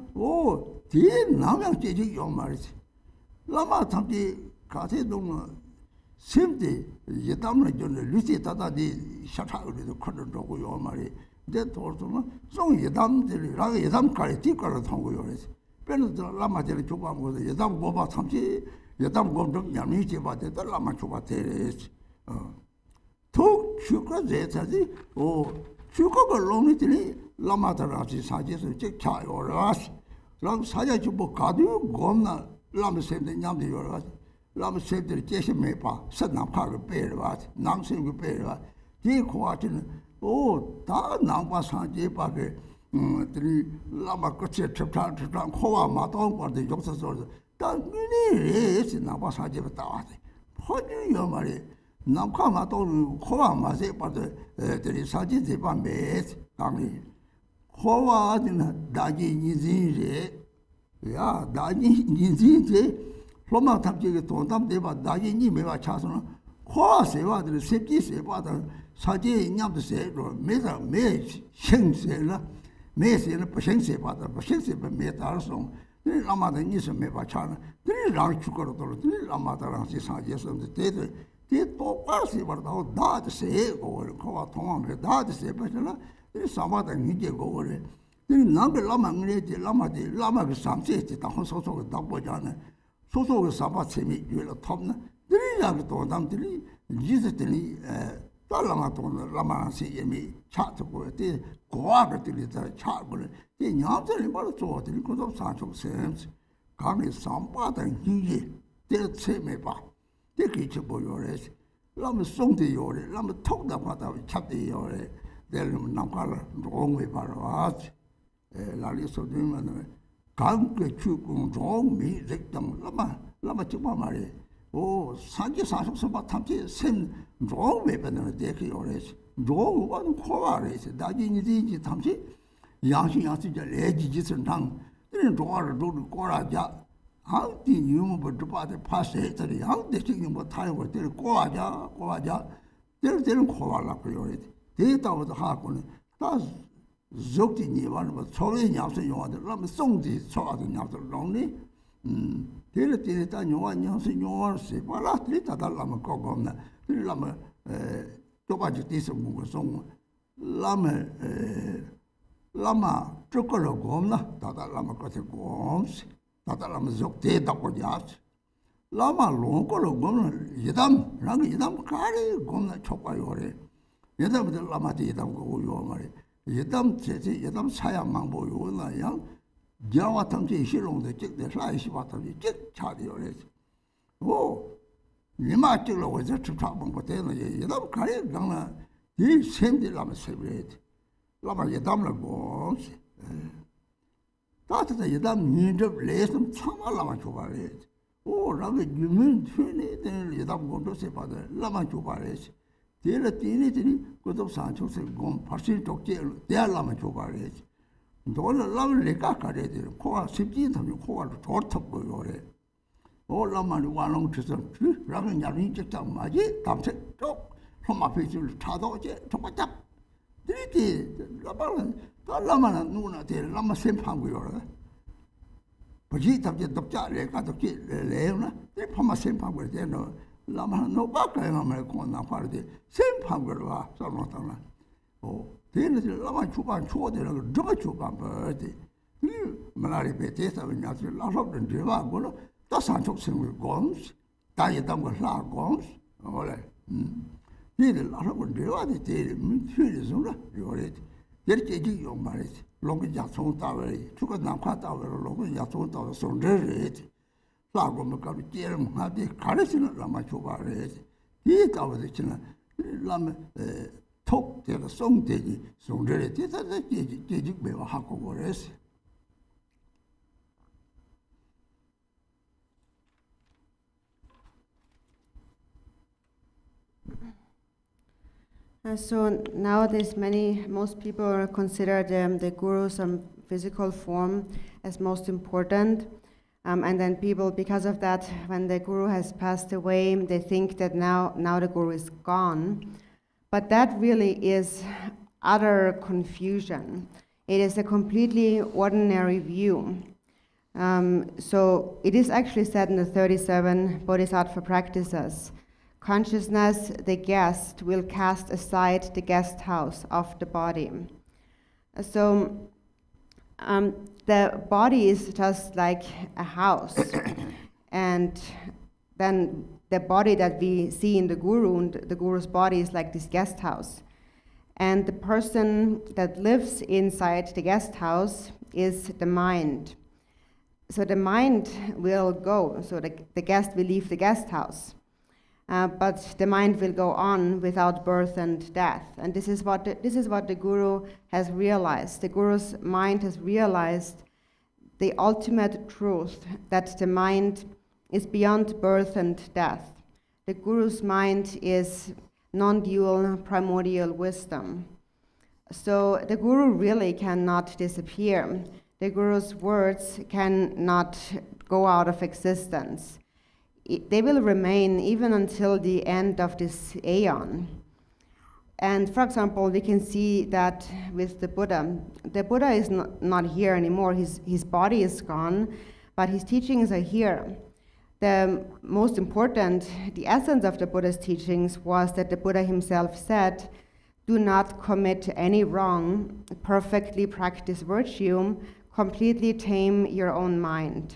뒤 남양 제지 요 말이지. 라마 탐지 가세 동은 샘데 예담을 전에 루시 다다디 샤타우리도 커더라고 요 말이. 내 도르도는 송 예담들이 라 예담 가리 뒤가로 통고요 그래서. 변도 라마들이 조바 먹어서 예담 고바 탐지 예담 고좀 양이 제바데 라마 조바 데레스. 또 추가 제자지 추가가 롱이들이 라마다라지 사제서 즉 차요라스. 람 사자지 뭐 가도 겁나 람 샘데 냠데 요라 람 샘데 제시 메파 선남파를 빼려와 남생을 빼려와 이 코아티는 다 남파 사제파게 들이 라마 끝에 첩탑 코와 마동 거데 욕서서 당근이 남파 사제파 따와데 퍼지요 말이 남파 마동 코와 마세 빠데 들이 사제제파 메 당리 호와는 다지 니진제 야 다지 니진제 로마 탑지게 돈담 대바 다지 니메와 차서는 호와세와들 셉지세바다 사제 인양도 세로 메다 메 생세라 메세는 버생세바다 버생세바 메다르송 라마다 니스 메바 차나 랑 추거로도 라마다랑 사제선데 데데 또 빠르시 버다 다드세 고를 코와 통함에 다드세 버잖아 사마다 니게 고거래. 이 남들 라마그레지 라마디 라마가 삼세지 다 소소가 다 보잖아. 소소가 사바 체미 유로 탑나. 들이라고 또 남들이 지스들이 달라마 또 라마시 예미 차트고 때 고아들이 다 차고래. 이 냠들이 바로 저들이 고도 사총 셈스. 강이 삼바다 니게 때 체메 봐. 되게 저 보여래. 라마 송대 요래. 라마 톡다 받아 잡대 요래. del namkala rongwe parawat lali sodimane 강게 추군 종미 렉당 라마 찍바 말이 산지 사속서바 탐지 샘 종왜 받는 데게 오래지 종은 코와래지 나진이지 탐지 양신양지 레지지선 당 이런 종아를 도를 꼬라자 한디 유무버 드바데 파세들이 한데 지금 뭐 타요 될 꼬아자 될 코와라고 요래지 대다보다 하고는 다 적지 니와는 뭐 소리 냐서 용하들 라면 송지 소아들 냐서 롱니 대를 다 용화 냐서 용화세 봐라 들다 달라면 거거나 들라면 또바지 뒤서 먹고 송 라마 쪼거로 겁나 다달라면 거세 곰스 다달라면 적대다고 야스 라마 롱거로 겁나 예담 가리 겁나 촉과요래 예담들 라마디 예담 거 요 말이 예담 제제 예담 사양만 보요나 양 자와 탐지 실롱데 찍데 사이시 바탐지 찍 차디요래 니마 찍로 와서 춥차본 거 되는 예담 가리 당나 이 샘들 라마 세브레 라마 예담라고 다다 예담 니접 레슨 참알라마 줘봐래 라마 유민 튀네 된 예담 거도 세바다 라마 줘봐래 대라 티니티니 고도 산초세 곰 파시 독제 대알라마 줘봐래지 너는 라면 내가 가래야 돼 코가 십지 담요 코가 좋다고 요래 라마니 와롱 쳐서 라면 야니 찍자 맞지 담색 쪽 from a picture to my tap. Did it? Lama Nuna, the Lama Sempanguyor. Bodhichitta the doctor, Katoki, Leona, the Pama Sempanguor, Lama no Baka, American party, Sempanguor, Sonotana. Oh, then the Lama Chupan Chua, the Juba Chupan birthday. Malari Peteta, when you laugh up and Jiva, Golo, doesn't talk with guns, diet down with flower guns, all that. He did a lot of Jiva, the tail, Zula, you read. Yet you married, long as Yaton Tower, took a Nampa Tower, long as Yaton Tower, so read. Flago Macam, had the Carlison Lamachuba read. He told the China, Lam talk till the song did, so read it as a Jig Beva Hakores. So nowadays, most people consider the Guru's physical form as most important. And then people, because of that, when the Guru has passed away, they think that now the Guru is gone. But that really is utter confusion. It is a completely ordinary view. So it is actually said in the 37 Bodhisattva practices, consciousness, the guest, will cast aside the guest house of the body. So the body is just like a house. And then the body that we see in the Guru, the Guru's body is like this guest house. And the person that lives inside the guest house is the mind. So the mind will go, so the guest will leave the guest house. But the mind will go on without birth and death. And this is what the Guru has realized. The Guru's mind has realized the ultimate truth, that the mind is beyond birth and death. The Guru's mind is non-dual primordial wisdom. So the Guru really cannot disappear. The Guru's words cannot go out of existence. They will remain even until the end of this aeon. And for example, we can see that with the Buddha. The Buddha is not here anymore. His body is gone, but his teachings are here. The most important, the essence of the Buddha's teachings was that the Buddha himself said, do not commit any wrong, perfectly practice virtue, completely tame your own mind.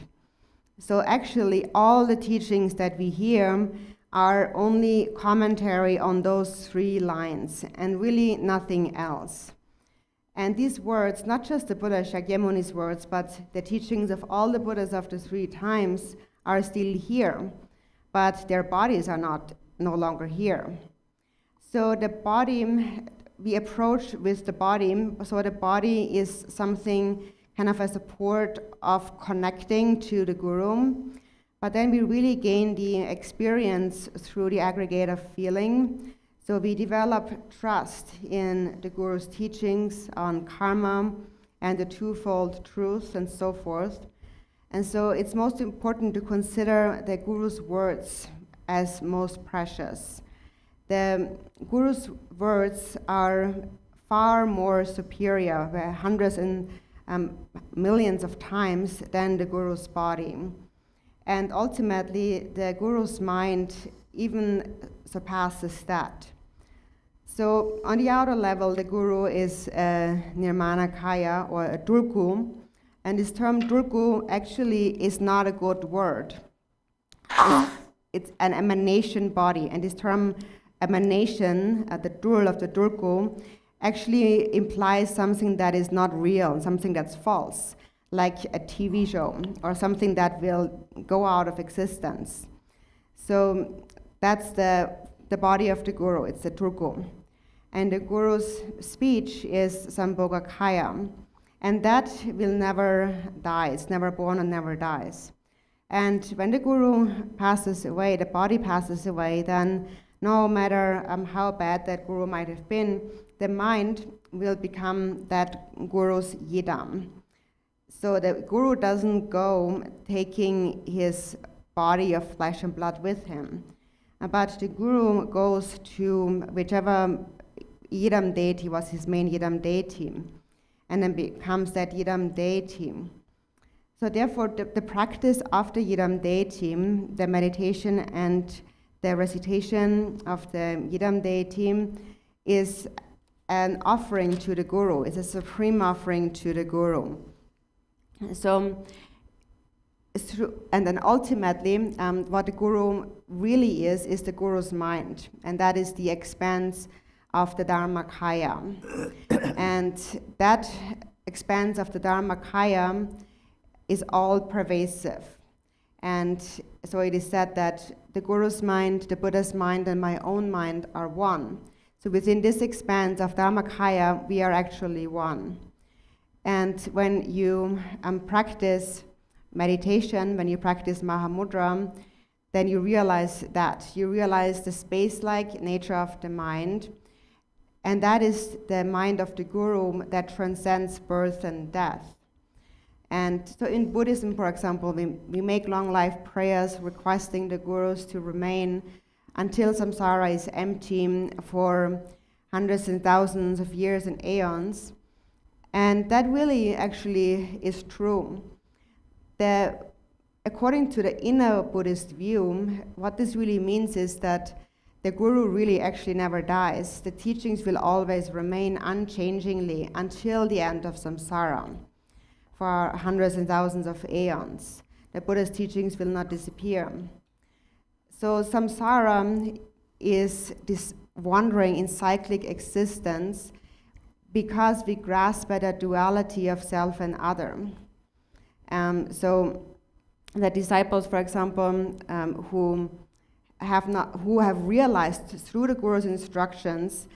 So actually, all the teachings that we hear are only commentary on those 3 lines, and really nothing else. And these words, not just the Buddha Shakyamuni's words, but the teachings of all the Buddhas of the 3 times are still here, but their bodies are no longer here. So the body, we approach with the body, so the body is something kind of a support of connecting to the Guru, but then we really gain the experience through the aggregate of feeling. So we develop trust in the Guru's teachings on karma and the twofold truth and so forth. And so it's most important to consider the Guru's words as most precious. The Guru's words are far more superior, hundreds and millions of times than the Guru's body. And ultimately, the Guru's mind even surpasses that. So on the outer level, the Guru is a Nirmanakaya, or a Durgu, and this term Durgu actually is not a good word. It's an emanation body, and this term emanation, the Dur of the Durgu, actually implies something that is not real, something that's false, like a TV show, or something that will go out of existence. So that's the body of the Guru, it's the Durgu. And the Guru's speech is Sambhogakaya, and that will never die, it's never born and never dies. And when the Guru passes away, the body passes away, then no matter how bad that Guru might have been, the mind will become that Guru's yidam. So the Guru doesn't go taking his body of flesh and blood with him. But the Guru goes to whichever Yidam deity was his main Yidam deity, and then becomes that Yidam deity. So therefore, the practice of the Yidam deity, the meditation and the recitation of the Yidam deity, is an offering to the Guru. It's a supreme offering to the Guru. So, and then ultimately, what the Guru really is the Guru's mind, and that is the expanse of the Dharmakaya. And that expanse of the Dharmakaya is all pervasive. And so it is said that the Guru's mind, the Buddha's mind, and my own mind are one. So within this expanse of Dharmakaya, we are actually one. And when you practice meditation, when you practice Mahamudra, then you realize that. You realize the space-like nature of the mind, and that is the mind of the Guru that transcends birth and death. And so in Buddhism, for example, we make long life prayers requesting the Gurus to remain until samsara is empty for hundreds and thousands of years and aeons. And that really actually is true. According to the inner Buddhist view, what this really means is that the Guru really actually never dies. The teachings will always remain unchangingly until the end of samsara, for hundreds and thousands of aeons. The Buddha's teachings will not disappear. So samsara is this wandering in cyclic existence because we grasp at a duality of self and other. So the disciples, for example, who have realized through the Guru's instructions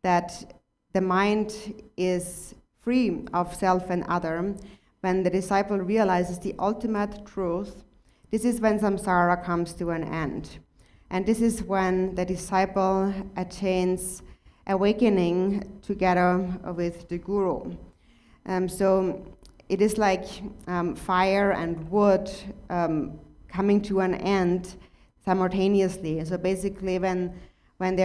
that the mind is free of self and other, when the disciple realizes the ultimate truth, this is when samsara comes to an end. And this is when the disciple attains awakening together with the Guru. So it is like fire and wood coming to an end simultaneously. So basically, when the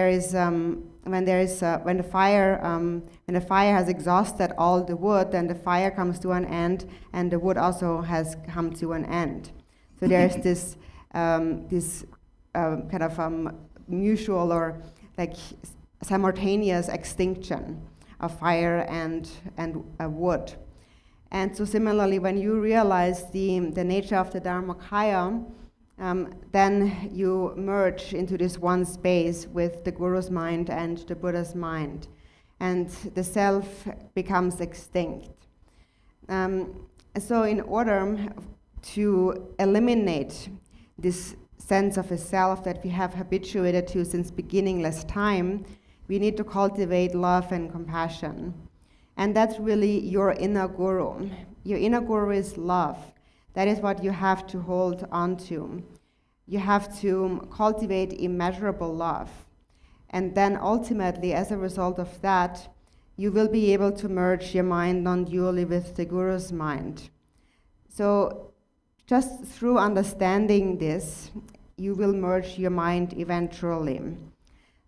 fire has exhausted all the wood, then the fire comes to an end, and the wood also has come to an end. So there is this kind of mutual or like simultaneous extinction of fire and wood. And so similarly, when you realize the nature of the Dharmakaya, then you merge into this one space with the Guru's mind and the Buddha's mind, and the self becomes extinct. So in order to eliminate this sense of a self that we have habituated to since beginningless time, we need to cultivate love and compassion. And that's really your inner Guru. Your inner Guru is love. That is what you have to hold on to. You have to cultivate immeasurable love. And then ultimately, as a result of that, you will be able to merge your mind non-dually with the Guru's mind. So just through understanding this, you will merge your mind eventually.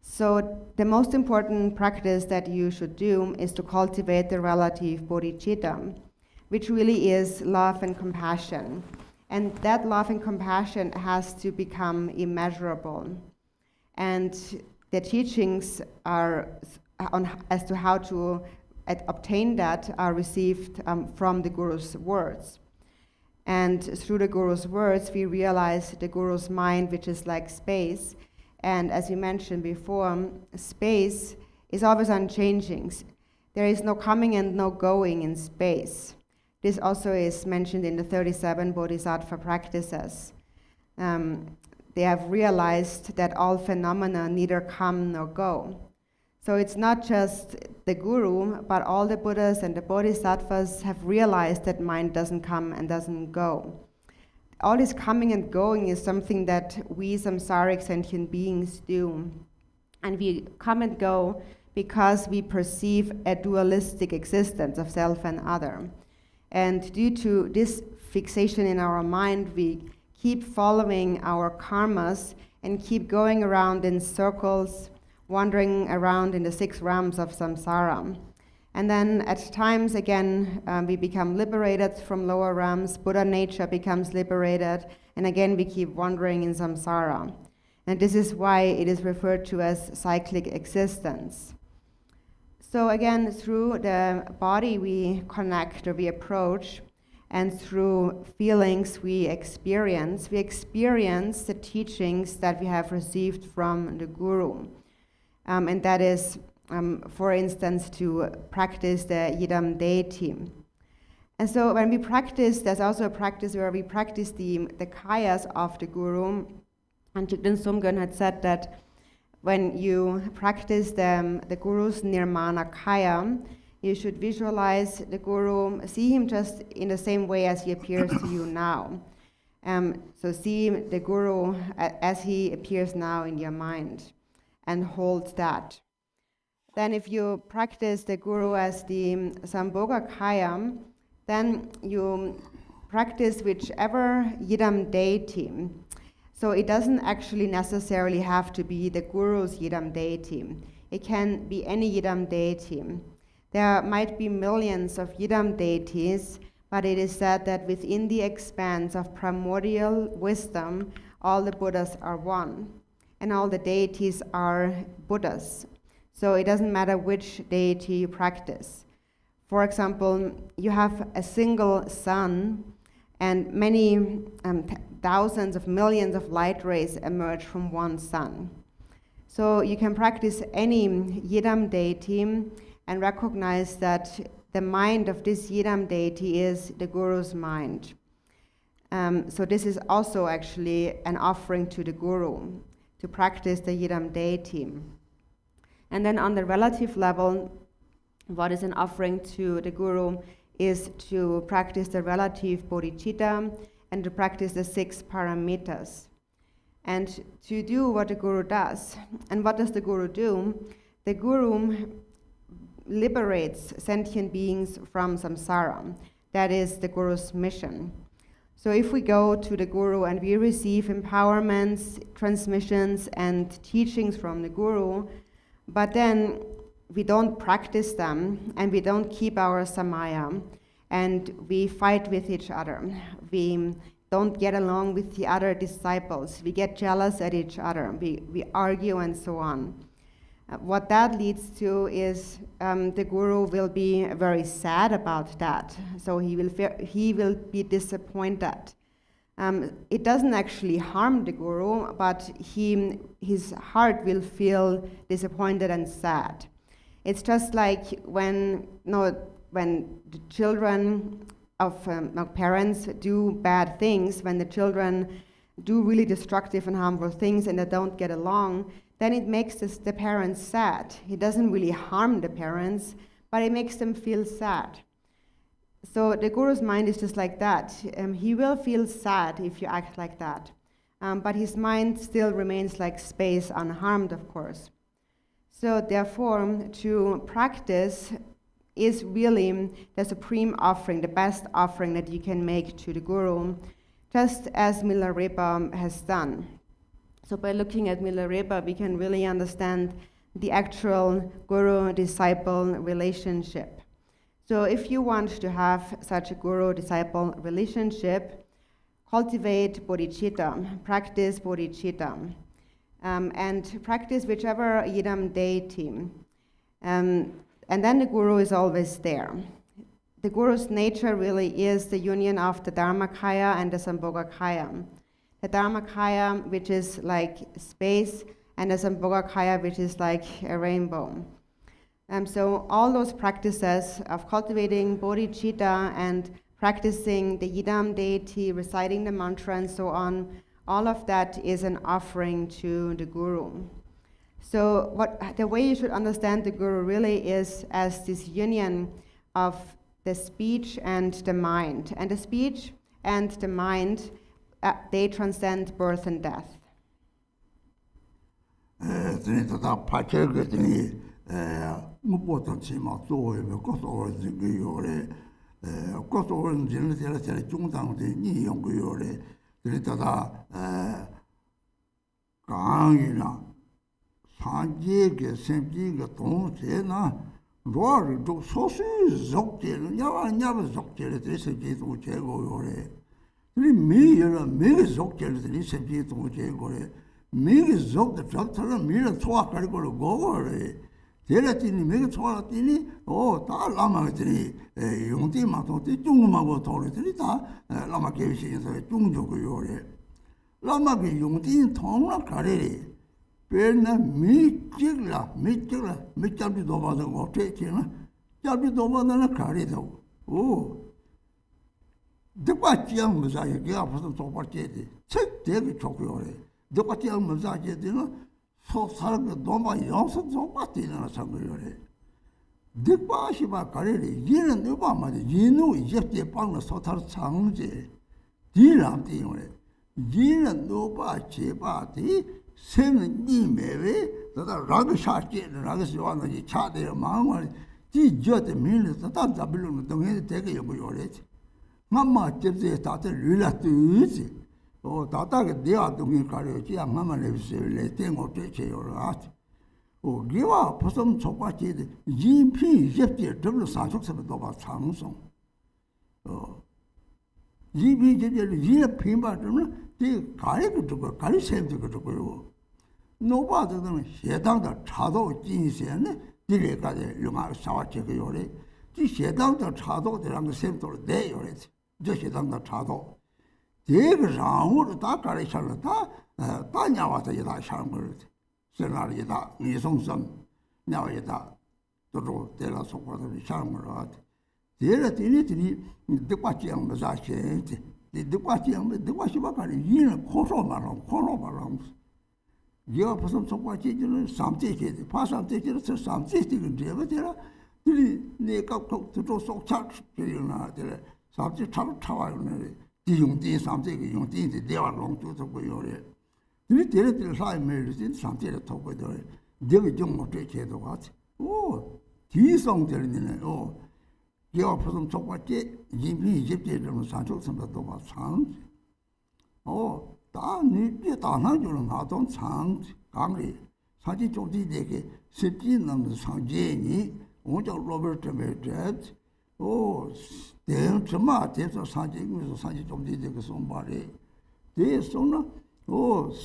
So the most important practice that you should do is to cultivate the relative bodhicitta, which really is love and compassion. And that love and compassion has to become immeasurable. And the teachings as to how to obtain that are received from the Guru's words. And through the Guru's words, we realize the Guru's mind, which is like space. And as you mentioned before, space is always unchanging. There is no coming and no going in space. This also is mentioned in the 37 Bodhisattva practices. They have realized that all phenomena neither come nor go. So it's not just the Guru, but all the Buddhas and the Bodhisattvas have realized that mind doesn't come and doesn't go. All this coming and going is something that we samsaric sentient beings do. And we come and go because we perceive a dualistic existence of self and other. And due to this fixation in our mind, we keep following our karmas and keep going around in circles, wandering around in the 6 realms of samsara. And then at times again, we become liberated from lower realms, Buddha nature becomes liberated, and again we keep wandering in samsara. And this is why it is referred to as cyclic existence. So again, through the body we connect or we approach, and through feelings we experience the teachings that we have received from the Guru. And that is, for instance, to practice the Yidam deity. And so when we practice, there's also a practice where we practice the kayas of the Guru. And Thigden Sumgön had said that when you practice the Guru's Nirmana Kaya, you should visualize the Guru, see him just in the same way as he appears to you now. So see the Guru as he appears now in your mind, and hold that. Then if you practice the Guru as the Sambhoga Kaya, then you practice whichever Yidam deity. So it doesn't actually necessarily have to be the Guru's Yidam deity. It can be any Yidam deity. There might be millions of Yidam deities, but it is said that within the expanse of primordial wisdom, all the Buddhas are one, and all the deities are Buddhas. So it doesn't matter which deity you practice. For example, you have a single sun, and many thousands of millions of light rays emerge from one sun. So you can practice any Yidam deity and recognize that the mind of this Yidam deity is the Guru's mind. So this is also actually an offering to the Guru, to practice the Yidam deity. And then on the relative level, what is an offering to the Guru is to practice the relative Bodhichitta and to practice the 6 paramitas. And to do what the Guru does. And what does the Guru do? The Guru liberates sentient beings from samsara. That is the Guru's mission. So if we go to the Guru and we receive empowerments, transmissions, and teachings from the Guru, but then we don't practice them and we don't keep our samaya, and we fight with each other. We don't get along with the other disciples. We get jealous at each other. We argue and so on. What that leads to is the Guru will be very sad about that. So he will be disappointed. It doesn't actually harm the Guru, but his heart will feel disappointed and sad. It's just like when the children of parents do bad things, when the children do really destructive and harmful things and they don't get along, then it makes the parents sad. It doesn't really harm the parents, but it makes them feel sad. So the Guru's mind is just like that. He will feel sad if you act like that. But his mind still remains like space, unharmed, of course. So therefore, to practice is really the supreme offering, the best offering that you can make to the Guru, just as Milarepa has done. So by looking at Milarepa, we can really understand the actual Guru-disciple relationship. So if you want to have such a Guru-disciple relationship, cultivate Bodhichitta, practice Bodhichitta, and practice whichever Yidam deity. And then the Guru is always there. The Guru's nature really is the union of the Dharmakaya and the Sambhogakaya. The Dharmakaya, which is like space, and the Sambhogakaya, which is like a rainbow. So all those practices of cultivating Bodhichitta and practicing the Yidam deity, reciting the mantra and so on, all of that is an offering to the Guru. So the way you should understand the Guru really is as this union of the speech and the mind. And the speech and the mind, they transcend birth and death. 강이나 산지의 생기가 동세나 로를 또 소수 적제는 야와 적제를 대세지도 제고요래. 우리 매일 적제를 대세지도 제고래. 매일 적도 적처럼 매일 소화 가지고 고거래. 제라티니 매일 소화 뛰니 다 라마들이 용띠만 또 중국하고 돌들이 다 라마 계시에서 중족고요래. 라마게 용띠 통나 가래리. 배나 미찍라 미잡이 도마도 어떻게 되나 잡이 도마는 가리도 대과지양 무사하게 앞서서 도바지지 책 대비 좋고요래 대과지양 무사하게 되는 소사람의 도마 영선 도바지는 상거요래 대과시바 가리리 얘는 누가 말이 얘는 이제 빵을 소탈 상제 뒤람띠요래 얘는 누가 제바디 세는 이메베 다 라그샤께 라그스와는 차대 마음을 지저데 밀려서 다 잡으려는 동에 되게 요구요래 mamma 집에 다들 릴라트지 다다게 내가 동에 가려지 mamma 레비스를 땡고 되게요라 기와 보som 촉바지 인피 접지 더블 사족서도 봐 장송 이비 제대로 이에 핀바들은 이 가리도 두고 가리 셈도 두고요 노바들은 해당다 차도 진세네 디레까지 용아 사와체고요래 이 해당다 차도들랑 그 셈도를 내요래 저 해당다 차도 대그랑으로 다 가르쳐다 다냐와서 이다 사람 거를 세나리다 이송선 나와이다 또로 데라 속과들 사람 거를 데라 티니티니 뜻받지양 마자셰티 뜻받지양 뜻받시바가리 이는 코로마랑 얘가 무슨 속과지는 삼재지 파삼재지는 삼재지는 되어더라 들이 내가 또 속착 되려나 들 삼재 차와요네 디용디 삼재기 용디인데 내가 롱도도 보여래 들이 데레들 사이 메르진 삼재를 토고들 내가 좀 못해 제도 같이 디성들이네 얘가 무슨 속과지 이미 이집트에는 산족선도 봐 상 다 니께 다나주는 나도 상 강리 사지 조지되게 셉지 남는 상제니 오저 로버트 메드렛 대응 정말 대서 사지에서 사지 조지되게 손발에 대서나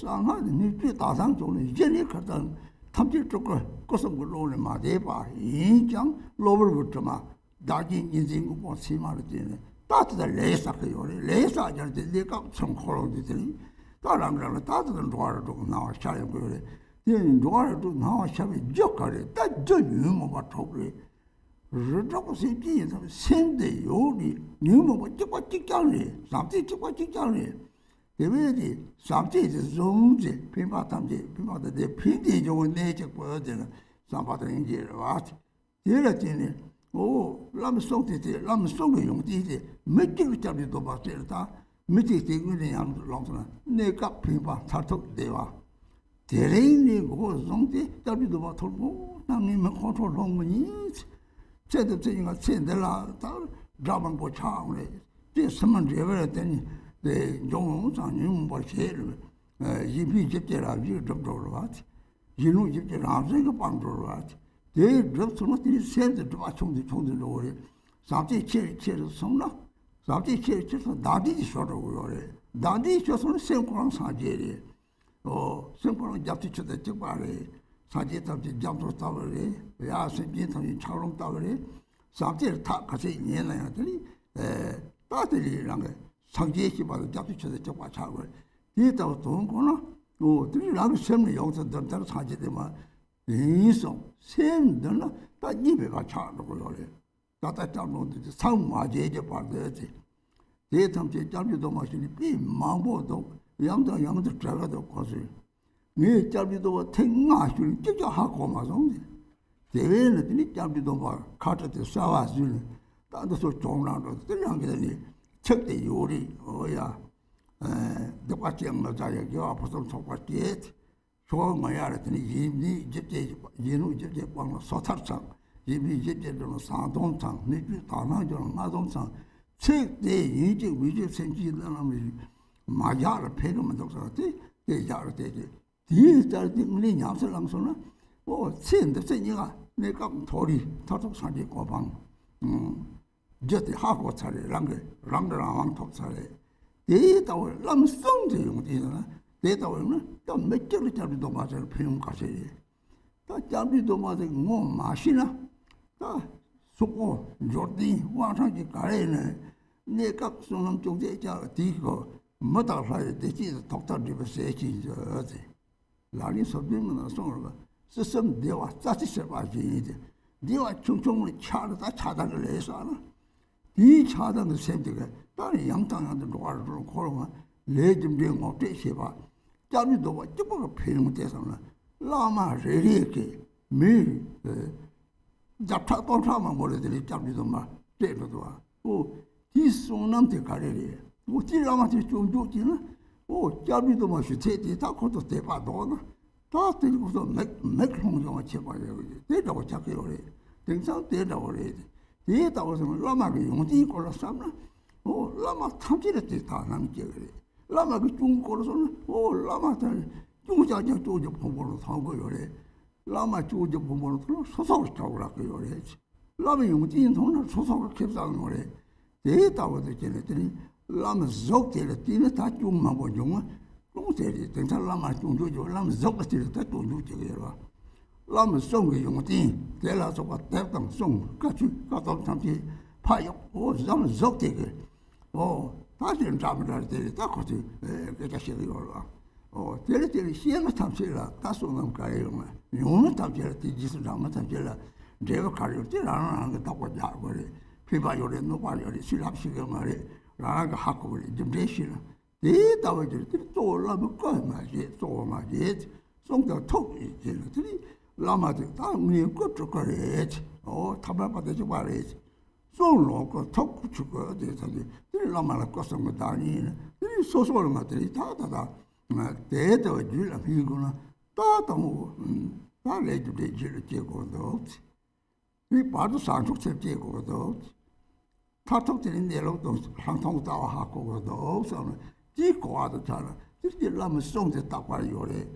상하는 니께 다상 조는 이제니 갔던 탐지 쪽을 거성 걸로는 마대바 인장 로버트마 다긴 인생 뭐 심하를 때는 따뜻한 레사크요래 레사자한테 내가 청코로들이 다랑랑 따뜻한 도와도 나와 샤요 그래 얘는 도와도 나와 샤비 적거래 따저 유모가 토그래 저거 세기에서 센데 요리 유모가 찍고 찍잖니 삼지 찍고 찍잖니 대베디 삼지에서 좀지 빈바탐지 빈바다 내 빈디 좋은 내적 보여되는 삼바다 이제 와 얘라티네 람송이 용디지 몇개 잡지도 봤다 밑에 되는 양 롱선 내가 빈바 살톡 대와 대레인이 고 송디 잡지도 봐 돌고 남님은 컨트롤 롱문이 제대로 되니까 센들라 다 잡은 거 차오네 제 선만 제베라 되니 네 용용상 벌쉐를 이비 집제라 비 접도로 왔지 이노 집제라 저거 방도로 왔지 대 접수는 센터 좀 총들로 오래 삼지 체를 성나 삼지 체에서 나디 쇼로고요 나디 쇼서는 생고랑 사제리 생고랑 잡지쳐다 적바래 사제 잡지 잡도 따버래 야 생긴 탐이 차롱 따버래 삼지를 다 같이 내놔야더니 따들이랑 상제시 봐도 잡지쳐다 적바 차고 이따 돈 거나 들이랑 셈을 여기서 던다 사제되면 인성 셈들나 다 입에가 차고요 다다 잡는데 상마제제 받아야지 대탐제 잡지도 마시니 비 망보도 양도 자가도 거스 네 잡지도 탱마실 진짜 하고 마성데 대회는 니 잡지도 봐 카트에 싸와줄 다도 종랑도 들랑게니 척대 요리 똑같이 양마자야 겨 앞서 속바티 좋은 거야 그랬더니 이미 집제 예누 집제 방로 소탈상 이미 집제로 사동상 내주 다나죠 나동상 책대 이제 위제 생기는 마야를 패가면 독서한테 대자를 되게 뒤에 자르딩 리 냠슬랑소나 첸데 세니가 내가 도리 타톡 산지 고방 저때 하고 차례 랑랑 톡 차례 대다고 람성제 용디나 대다고는 또 몇개를 잡기도 맞아 필요 가세 다 잡기도 맞아 뭐 마시나 다 속고 조디 와상지 가래네 내가 손은 쪽에 자 뒤고 뭐다 하야 되지 독터들 세지 저지 라니 소비는 손으로 스스럼 대화 자치세 봐지지 대화 총총을 차르다 차단을 해서 이 차단의 셈들가 다른 양당한테 로아를 걸어가 레짐된 어때 해봐 자비도 뭐 조금 필요해서는 라마 레리게 미 잡타던 사람 모르더니 자비도 막 때려도 이 손한테 가래리 찌라마한테 좀 좋지는 자비도 맛이 대대 다 것도 대봐도 다 들고서 맥홍정을 쳐봐요. 대다고 찾기로 그래. 등산 대다고 그래. 대다고 해서 라마가 용지 걸어 삼나 라마 탐지를 다 남게 그래. 라마가 중국어로서는 라마들 중자자 조조 보고로 사고 그래. 라마 조조 보고로 소속을 타고라 그래. 라마 용지 돈을 소속을 캡사는 거래. 대다고 되잖아요. 라마 적대를 뛰는 다 중만 보죠. 동세리 등산 라마 중조조 라마 적대를 다 중조죠. 라마 송의 용지 대라서 봐 대당 송 같이 가서 참지 파요. 라마 적대게 다시는 잡을 때 다 같이 그렇게 시도를 때리 시행을 탐지라 다 쏘는 거예요. 용은 탐지라 뒤지서 라마 탐지라 제가 가려 때 라는 거 타고 자고 그래. 피바요래 노바요래 실합시가 말이 라가 하고 그래 좀 대시나 대다워들 또 올라면 거마지 또 마지 송도 톡 이제들이 라마들 다 우리 것도 그래 타발받아서 말이지 송로 톡 붙이고 대사지 라마를 거서 뭐 다니 소소한 것들이 다다다 대도 줄라 비구나 다도 다 레주데 줄 제고도 이 봐도 상속 제고도 타톡들인 내로도 항통 따와 하고도 없어는 지고와도 잘 지라면 송제 딱 봐요래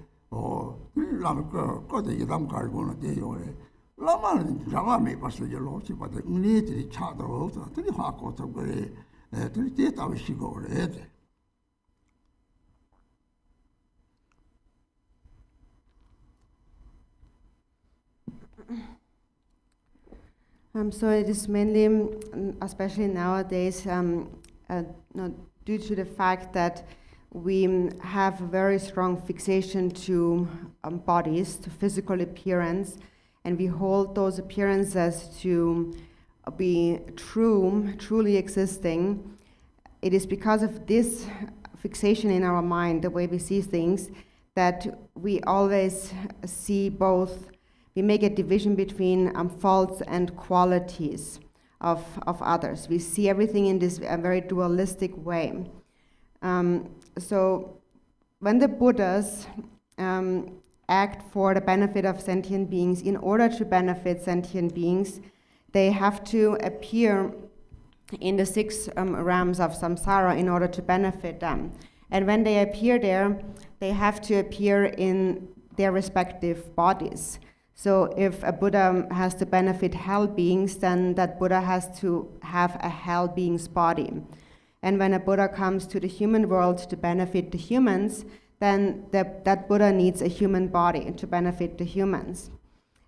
라면 거기에 이담 갈고는 돼요래 라마는 자마메 봤어요 로치 봐도 은혜들이 차도 없어 들이 하고도 그래 들이 됐다고 시고 그래 So it is mainly, especially nowadays, due to the fact that we have a very strong fixation to bodies, to physical appearance, and we hold those appearances to be truly existing. It is because of this fixation in our mind, the way we see things, that we always see both. We make a division between faults and qualities of others. We see everything in this very dualistic way. So when the Buddhas act for the benefit of sentient beings, in order to benefit sentient beings, they have to appear in the 6 realms of samsara in order to benefit them. And when they appear there, they have to appear in their respective bodies. So if a Buddha has to benefit hell beings, then that Buddha has to have a hell being's body. And when a Buddha comes to the human world to benefit the humans, then that Buddha needs a human body to benefit the humans.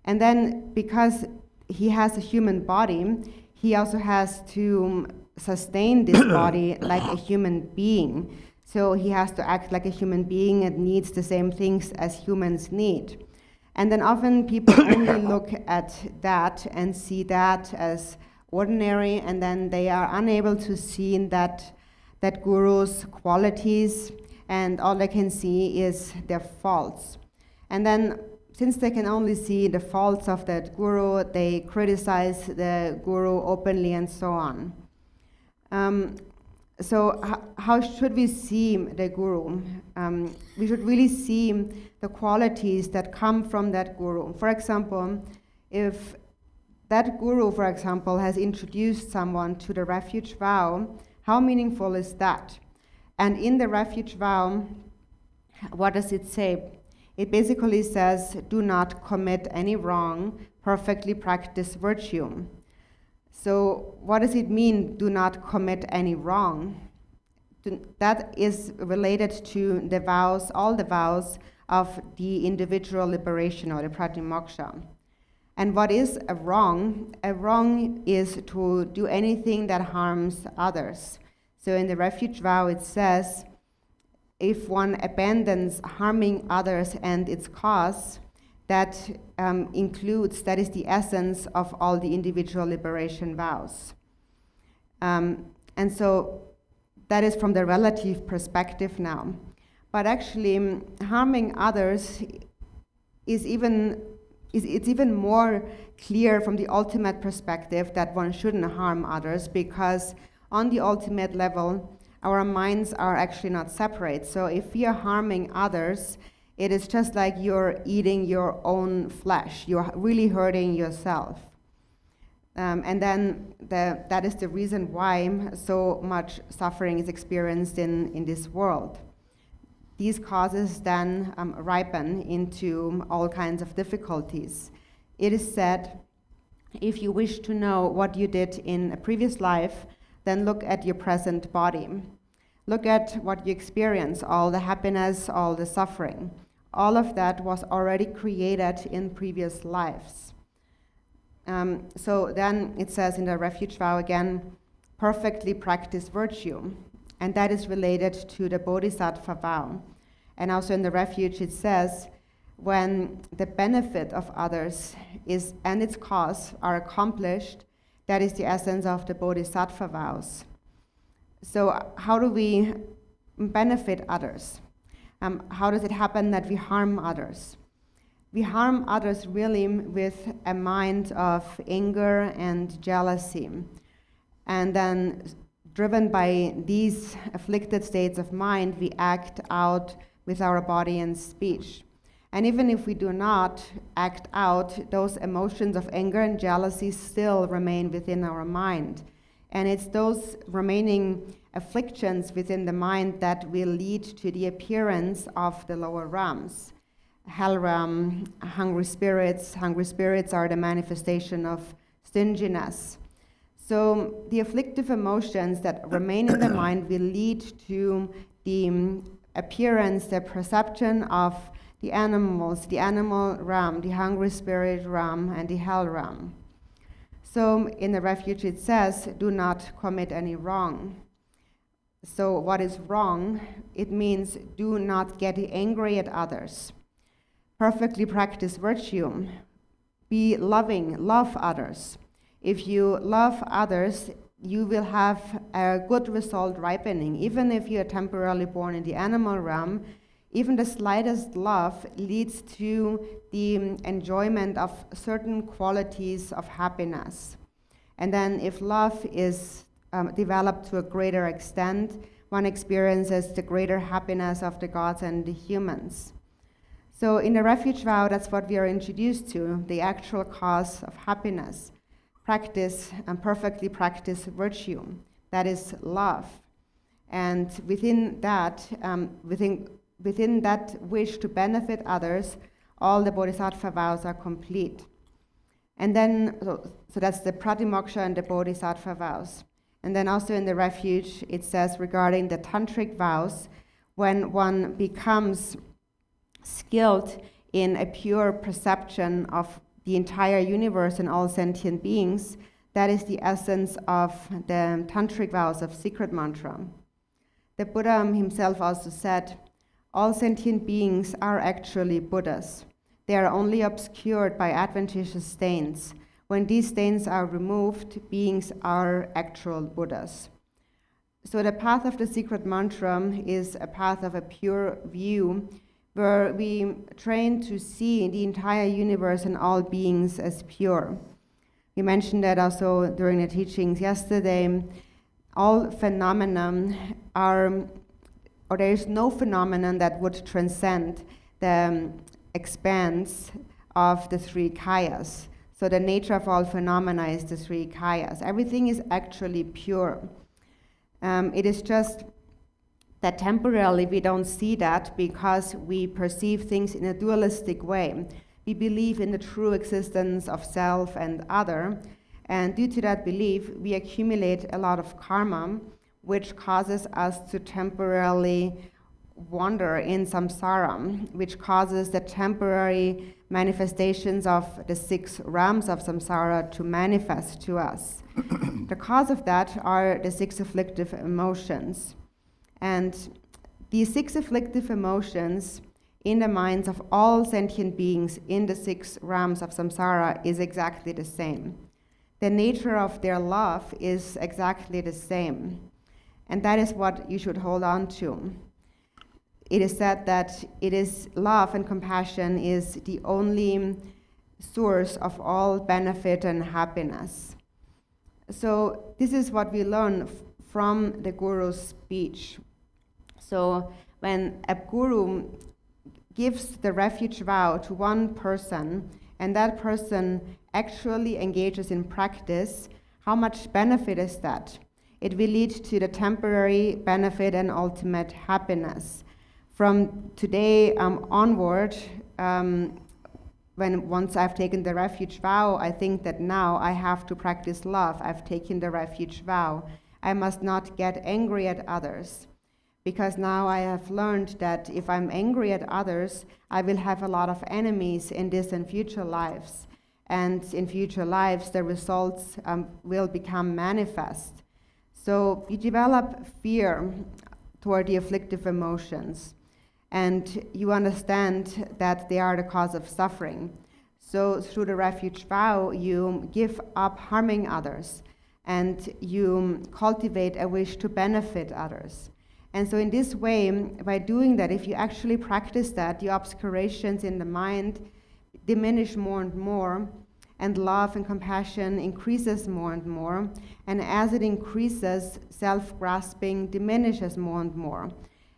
And then because he has a human body, he also has to sustain this body like a human being. So he has to act like a human being and needs the same things as humans need. And then often people only look at that and see that as ordinary, and then they are unable to see in that guru's qualities, and all they can see is their faults. And then since they can only see the faults of that guru, they criticize the guru openly and so on. So how should we see the guru? We should really see the qualities that come from that guru. For example, if that guru, for example, has introduced someone to the refuge vow, how meaningful is that? And in the refuge vow, what does it say? It basically says, do not commit any wrong, perfectly practice virtue. So what does it mean, do not commit any wrong? That is related to the vows, all the vows of the individual liberation or the pratimoksha. And what is a wrong? A wrong is to do anything that harms others. So in the refuge vow it says, if one abandons harming others and its cause, that that is the essence of all the individual liberation vows. And so that is from the relative perspective now. But actually, harming others it's even more clear from the ultimate perspective that one shouldn't harm others, because on the ultimate level, our minds are actually not separate. So if we are harming others, it is just like you're eating your own flesh. You're really hurting yourself. And then that is the reason why so much suffering is experienced in this world. These causes then ripen into all kinds of difficulties. It is said, if you wish to know what you did in a previous life, then look at your present body. Look at what you experience, all the happiness, all the suffering. All of that was already created in previous lives. So then it says in the refuge vow again, perfectly practice virtue. And that is related to the bodhisattva vow. And also in the refuge it says, when the benefit of others and its cause are accomplished, that is the essence of the bodhisattva vows. So how do we benefit others? How does it happen that we harm others? We harm others really with a mind of anger and jealousy. And then, driven by these afflicted states of mind, we act out with our body and speech. And even if we do not act out, those emotions of anger and jealousy still remain within our mind. And it's those remaining afflictions within the mind that will lead to the appearance of the lower realms. Hell realm, hungry spirits. Hungry spirits are the manifestation of stinginess. So the afflictive emotions that remain in the mind will lead to the appearance, the perception of the animals, the animal realm, the hungry spirit realm, and the hell realm. So in the refuge it says, do not commit any wrong. So what is wrong? It means do not get angry at others. Perfectly practice virtue. Be loving, love others. If you love others, you will have a good result ripening. Even if you are temporarily born in the animal realm, even the slightest love leads to the enjoyment of certain qualities of happiness. And then if love is developed to a greater extent, one experiences the greater happiness of the gods and the humans. So in the refuge vow, that's what we are introduced to, the actual cause of happiness. Practice and perfectly practice virtue, that is love. And within that, within that wish to benefit others, all the bodhisattva vows are complete. And then, so that's the pratimoksha and the bodhisattva vows. And then also in the refuge, it says regarding the tantric vows, when one becomes skilled in a pure perception of the entire universe and all sentient beings, that is the essence of the tantric vows of secret mantra. The Buddha himself also said, all sentient beings are actually Buddhas. They are only obscured by adventitious stains. When these stains are removed, beings are actual Buddhas. So the path of the secret mantra is a path of a pure view, where we train to see the entire universe and all beings as pure. We mentioned that also during the teachings yesterday. All phenomena are, or there is no phenomenon that would transcend the expanse of the three kayas. So the nature of all phenomena is the three kayas. Everything is actually pure. It is just that temporarily we don't see that because we perceive things in a dualistic way. We believe in the true existence of self and other, and due to that belief, we accumulate a lot of karma, which causes us to temporarily wander in samsara, which causes the temporary manifestations of the 6 realms of samsara to manifest to us. The cause of that are the 6 afflictive emotions. And these 6 afflictive emotions in the minds of all sentient beings in the 6 realms of samsara is exactly the same. The nature of their love is exactly the same. And that is what you should hold on to. It is said that it is love and compassion is the only source of all benefit and happiness. So this is what we learn from the Guru's speech. So when a Guru gives the refuge vow to one person, and that person actually engages in practice, how much benefit is that? It will lead to the temporary benefit and ultimate happiness. From today onward, once I've taken the refuge vow, I think that now I have to practice love. I've taken the refuge vow. I must not get angry at others, because now I have learned that if I'm angry at others, I will have a lot of enemies in this and future lives. And in future lives, the results will become manifest. So you develop fear toward the afflictive emotions, and you understand that they are the cause of suffering. So through the refuge vow, you give up harming others, and you cultivate a wish to benefit others. And so in this way, by doing that, if you actually practice that, the obscurations in the mind diminish more and more, and love and compassion increases more and more. And as it increases, self-grasping diminishes more and more.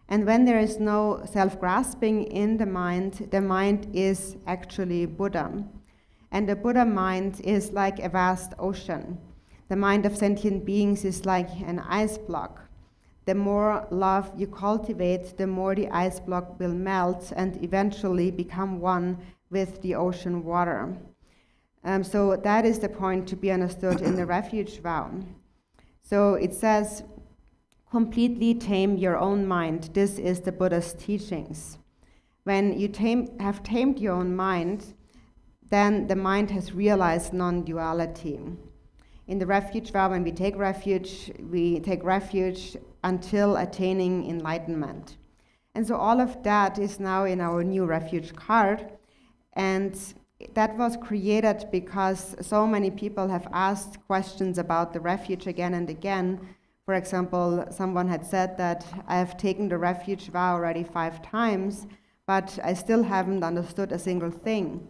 And when there is no self-grasping in the mind is actually Buddha. And the Buddha mind is like a vast ocean. The mind of sentient beings is like an ice block. The more love you cultivate, the more the ice block will melt and eventually become one with the ocean water. So that is the point to be understood in the refuge vow. So it says, completely tame your own mind. This is the Buddha's teachings. When you have tamed your own mind, then the mind has realized non-duality. In the refuge vow, when we take refuge until attaining enlightenment. And so all of that is now in our new refuge card. And that was created because so many people have asked questions about the refuge again and again. For example, someone had said that I have taken the refuge vow already 5 times, but I still haven't understood a single thing.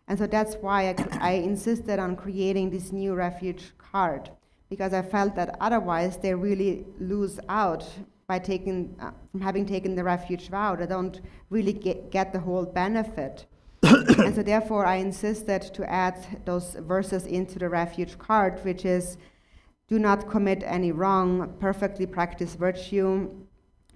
And so that's why I insisted on creating this new refuge card, because I felt that otherwise they really lose out by from having taken the refuge vow. They don't really get the whole benefit. And so therefore I insisted to add those verses into the refuge card, which is, do not commit any wrong, perfectly practice virtue,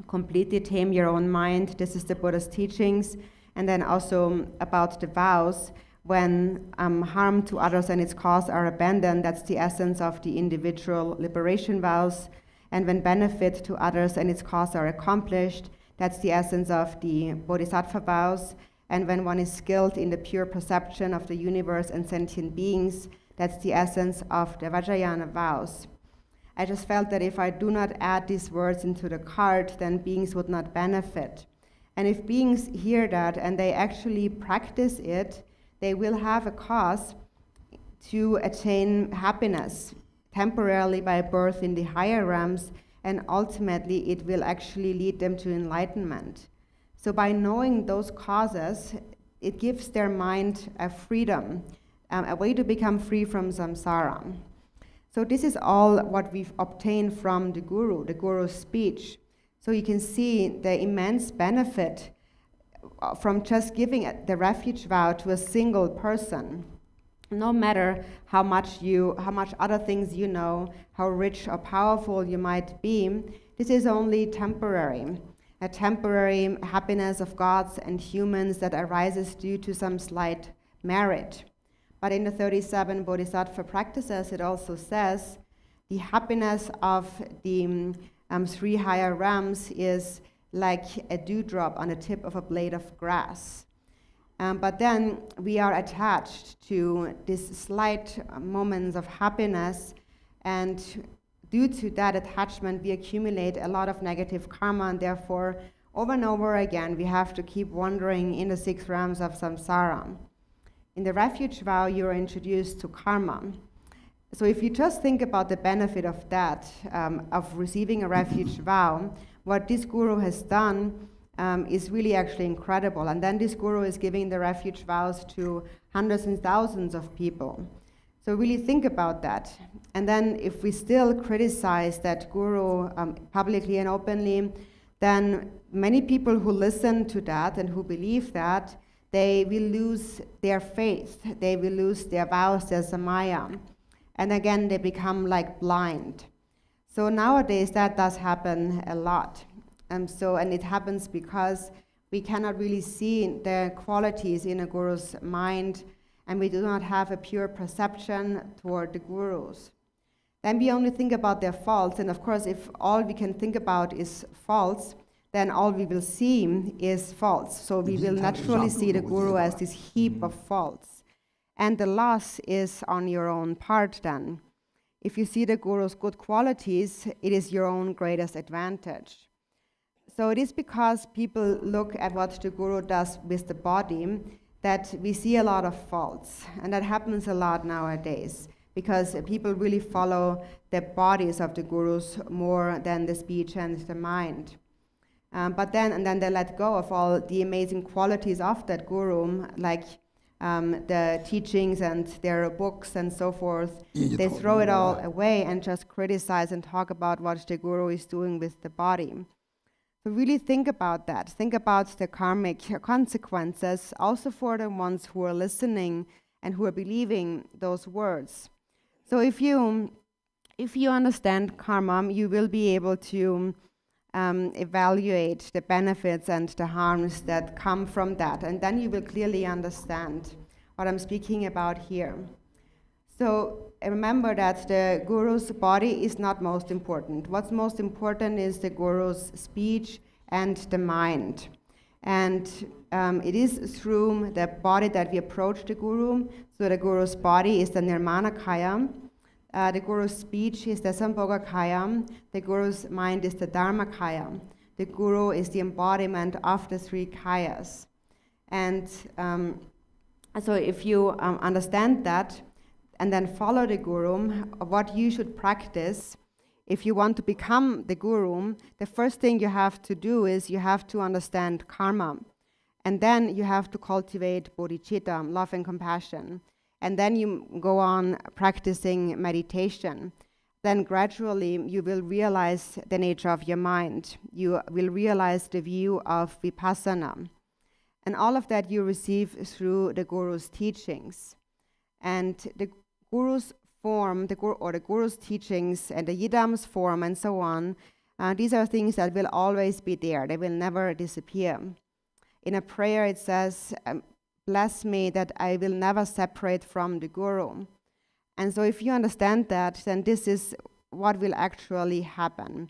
completely tame your own mind. This is the Buddha's teachings. And then also about the vows, when harm to others and its cause are abandoned, that's the essence of the individual liberation vows. And when benefit to others and its cause are accomplished, that's the essence of the bodhisattva vows. And when one is skilled in the pure perception of the universe and sentient beings, that's the essence of the Vajrayana vows. I just felt that if I do not add these words into the card, then beings would not benefit. And if beings hear that and they actually practice it, they will have a cause to attain happiness temporarily by birth in the higher realms, and ultimately it will actually lead them to enlightenment. So by knowing those causes, it gives their mind a freedom, a way to become free from samsara. So this is all what we've obtained from the Guru's speech. So you can see the immense benefit from just giving the refuge vow to a single person. no matter how much other things you know, how rich or powerful you might be, this is only temporary. A temporary happiness of gods and humans that arises due to some slight merit. But in the 37 Bodhisattva practices, it also says the happiness of the 3 higher realms is like a dewdrop on the tip of a blade of grass. But then we are attached to these slight moments of happiness, and due to that attachment, we accumulate a lot of negative karma, and therefore, over and over again, we have to keep wandering in the 6 realms of samsara. In the refuge vow, you are introduced to karma. So if you just think about the benefit of that, of receiving a refuge vow, what this guru has done is really actually incredible. And then this guru is giving the refuge vows to hundreds and thousands of people. So really think about that. And then if we still criticize that guru publicly and openly, then many people who listen to that and who believe that, they will lose their faith, they will lose their vows, their samaya. And again, they become like blind. So nowadays that does happen a lot. And it happens because we cannot really see the qualities in a guru's mind, and we do not have a pure perception toward the gurus. Then we only think about their faults, and of course, if all we can think about is faults, then all we will see is faults. So we will naturally see the guru as this heap of faults. And the loss is on your own part then. If you see the guru's good qualities, it is your own greatest advantage. So it is because people look at what the guru does with the body that we see a lot of faults. And that happens a lot nowadays because people really follow the bodies of the gurus more than the speech and the mind. But then they let go of all the amazing qualities of that guru, like the teachings and their books and so forth. They throw it all away and just criticize and talk about what the guru is doing with the body. So really think about that. Think about the karmic consequences also for the ones who are listening and who are believing those words. So if you understand karma, you will be able to evaluate the benefits and the harms that come from that, and then you will clearly understand what I'm speaking about here. So remember that the guru's body is not most important. What's most important is the guru's speech and the mind. And it is through the body that we approach the guru. So the guru's body is the Nirmanakaya. The guru's speech is the Sambhogakaya. The guru's mind is the Dharmakaya. The guru is the embodiment of the 3 kayas. And so if you understand that, and then follow the guru, what you should practice, if you want to become the guru, the first thing you have to do is you have to understand karma. And then you have to cultivate bodhicitta, love and compassion. And then you go on practicing meditation. Then gradually you will realize the nature of your mind. You will realize the view of vipassana. And all of that you receive through the guru's teachings. And the guru's form, the guru's teachings, and the yidam's form, and so on, these are things that will always be there. They will never disappear. In a prayer it says, bless me that I will never separate from the guru. And so if you understand that, then this is what will actually happen.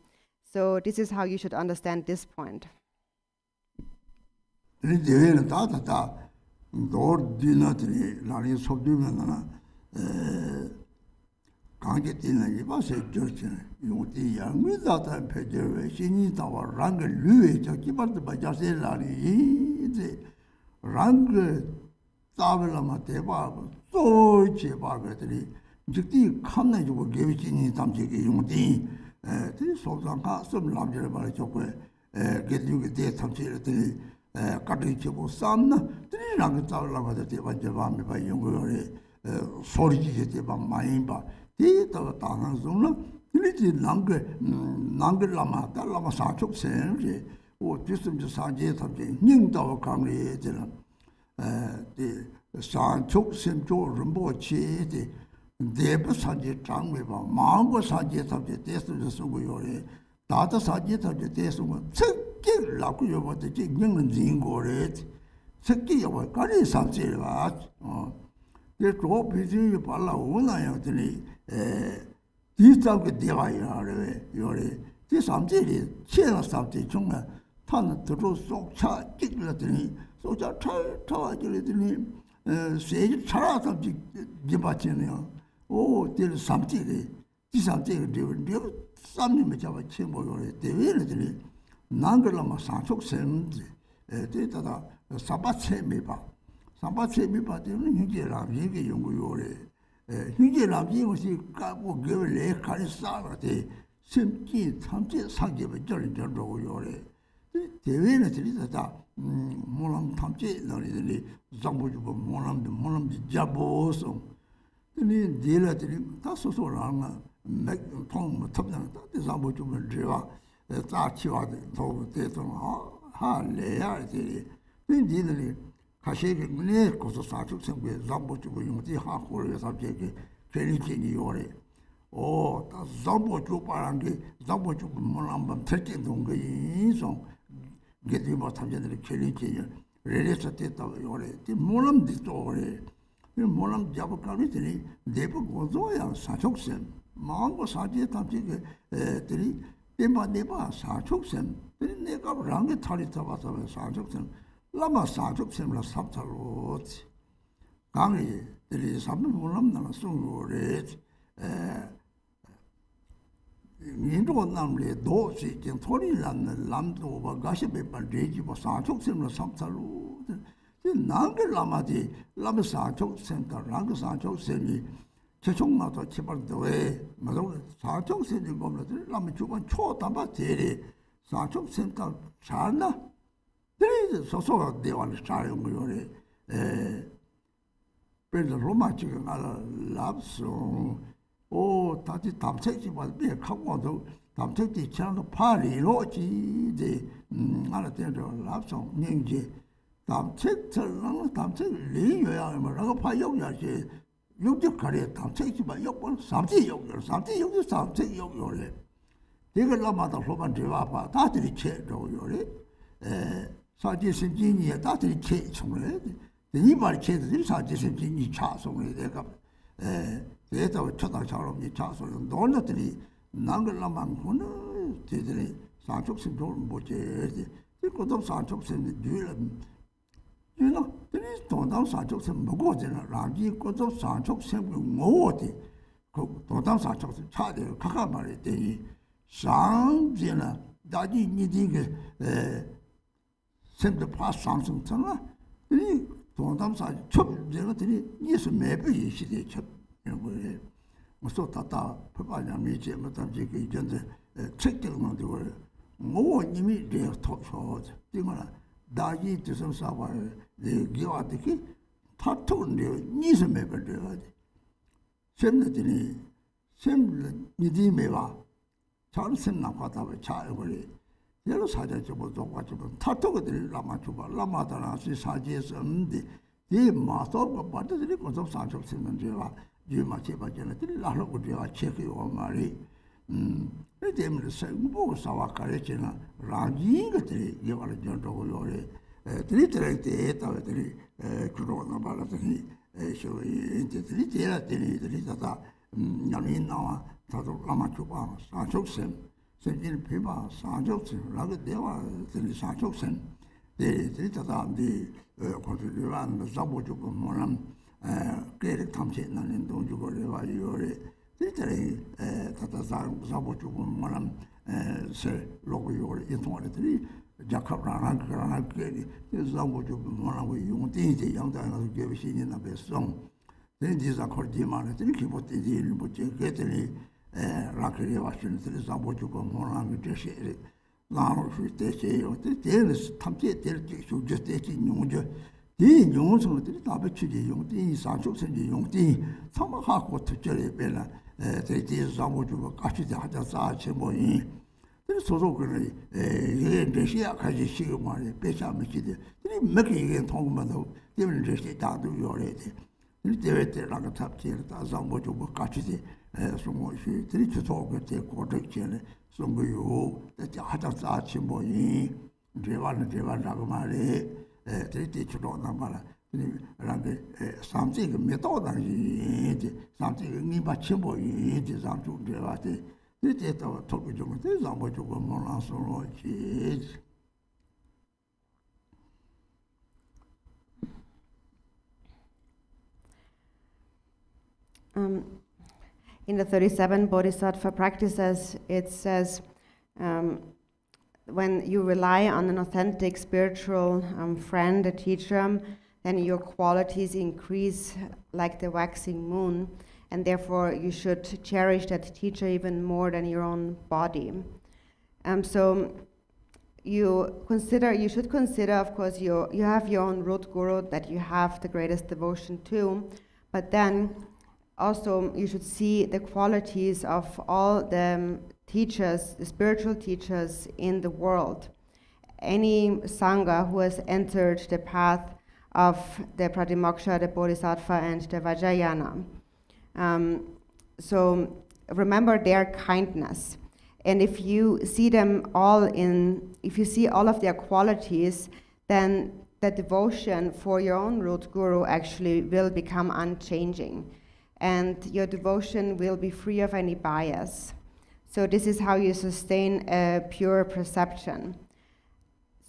So this is how you should understand this point. 산촉 심조 rinpoche 대부 사제 장외바 마음과 사제 탑제 대수를 쓰고 요래 다다 사제 탑제 대수는 특기 라고 요버데 ing는 진고래 특기 요버 가리 사제라 그 조비지 발라 오나요들이 디자게 되어야래 요래 이 삼제리 치는 삼제 중에 타는 들어 속차 찍으더니 속차 차와지더니 세지 차라서 집받치네요. 오, 될 삼제리 이 삼제리 되어 삼님을 잡아 치모요래 대회들이 난글라마 산속샘지 데이터다 사바체미바 사바체미바 되는 hinge람 얘기 연구요래 hinge람 이것이 까고 겨울에 가리싸라데 심기 삼제 상계를 절절로 요래 대회는 들이다 몰람 탐제 너희들이 정보주고 몰람도 잡고서 이 딜라들이 다 소소라나 맥통 탑장 다 정보주면 제가 자치와도 더 대도 하래야지 인디들이 가시게 문에 고소 사축 생계 정보주고 용지 하고를 sabjeki 괜히 요래 오, 다 정보주 바란게 정보주 몰람밤 특징동 거 인성 게디 뭐 탐제들이 괜히 레레서 됐다 요래 이 몰람디 또래 이 몰람 잡을까리더니 내부 고소야 사축sem 마음과 사지에 탐지게 들이 내봐 사축sem 들이 내가 랑게 탈이 잡아서 사축sem 라마 사축sem라 삽탈로 강이 들이 삼는 몰람나는 송로래 민주가 남래 도시 진 소리라는 남도가 가시배반 레지고 사축sem라 삽탈로 나게 라마디 라마 사축sem다 랑 사축sem이 최종마다 치발도에 맞아 사축sem이 보면 라마 주반 초담바 대리 사축sem다 잘나 들이 소소가 대화를 잘하는 거요래 그래서 로마치가 알아 랍송 오 다시 담책지 말에 갖고도 담책지 지나도 파리로지 알아들어 랍송 닝지 담책처럼 담책 리여야 뭐라고 파역야지 육적 가래 담책지 말 역번 삼지 역요 삼책 역요래 이걸 라마다 로만 대화봐 다들이 채로요래 사지 심진이에 다들이 채 총래 이 말이 채들이 사지 심진이 차송래 내가 대다고 초당처럼 이 차송은 너네들이 난글라만 보는 제들이 산축심 좀 뭐지 이것도 산축심이 뒤는 이나 들이 도당 산축심 먹어지나 라기 것도 산축심 뭐지 그 도당 산축심 차대 각각 말이 되니 상제나 다지 니디게 sempre pas samsung tanga 이 동담사 첩제가 들이 예수 매비 시대 첩 이거에 무슨 다다 법안이 제마담지 그 이전에 책들만 되고 뭐 이미 내 토서 이거는 다지 뜻은 사와 내 기와들이 파토는 예수 매비 되어야지 셈들이 셈 니디 매와 잘 생각하다 잘 거리 여러 사자 좀 똑같지만 타토거들 라마 주바 라마다라시 사지에서 없는데 이 마서가 받들이 고속 산적 쓰는 제가 유마 제바전들이 라고 제가 체크요 말이 이 때문에 생보 사와카레지나 라기 것들이 이거를 전도고 요래 드리트랙 때 따들이 그러나 말하더니 쇼이 인들이 제라들이 다다 남이 나와 다도 라마 주바 산적셈 생긴 비바 사족심 라고 대화 들이 사족심 들이 다다한테 컨트롤하는 거 잡아주고 뭐람 계획 탐색하는 동주고 레와 요래 들이 다다 잡아주고 뭐람 세 로고 요래 이통들이 자카라나 그러나 계획 잡아주고 뭐라고 용띠지 양다는 계획이나 배송 된지자 거기만 들이 기본들이 뭐지 그들이 라크리 와신들이 잡아주고 뭐라는 뜻이 나로스 때세요. 때는 탐제 될 수저 때지 용저 이 용성들이 다 배치지 용띠 산속선지 용띠 참하고 특별히 배나 대지 잡아주고 같이 하자 사체 뭐이 소속을 예전시야 가지 시고 말이 배참이지. 이 먹이게 통만도 되는 것이 다도 요래돼. 이때 때라가 탑지다 상모 좀 같이 소모시 들이 소속을 때 고득전에 송고요. 하자 싸치 뭐이 제발라고 말이 들이 주로나 말아. 라게 something methodology something ni ba chimbo yi de zang zu de ba de de to to ju mo de zang bo ju mo la so lo ji. In the 37 Bodhisattva practices, it says, when you rely on an authentic spiritual friend, a teacher, then your qualities increase like the waxing moon, and therefore you should cherish that teacher even more than your own body. So you should consider, of course, you have your own root guru that you have the greatest devotion to, but then also you should see the qualities of all the teachers, the spiritual teachers in the world. Any Sangha who has entered the path of the Pratimoksha, the Bodhisattva, and the Vajrayana. So remember their kindness. And if you see them all if you see all of their qualities, then the devotion for your own root guru actually will become unchanging. And your devotion will be free of any bias. So this is how you sustain a pure perception.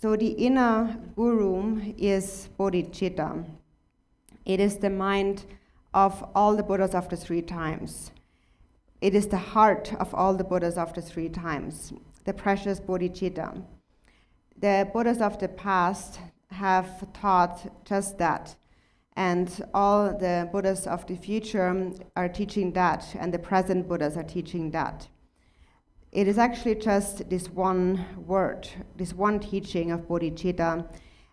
So the inner guru is Bodhichitta. It is the mind of all the Buddhas of the three times. It is the heart of all the Buddhas of the three times, the precious Bodhichitta. The Buddhas of the past have taught just that, and all the Buddhas of the future are teaching that, and the present Buddhas are teaching that. It is actually just this one word, this one teaching of Bodhichitta,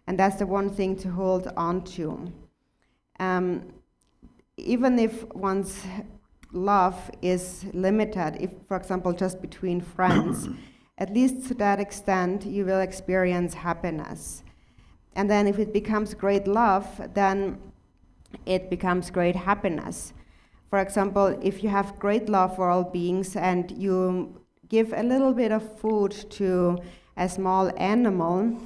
and that's the one thing to hold on to. Even if one's love is limited, if, for example, just between friends, at least to that extent, you will experience happiness. And then if it becomes great love, then it becomes great happiness. For example, if you have great love for all beings and you give a little bit of food to a small animal,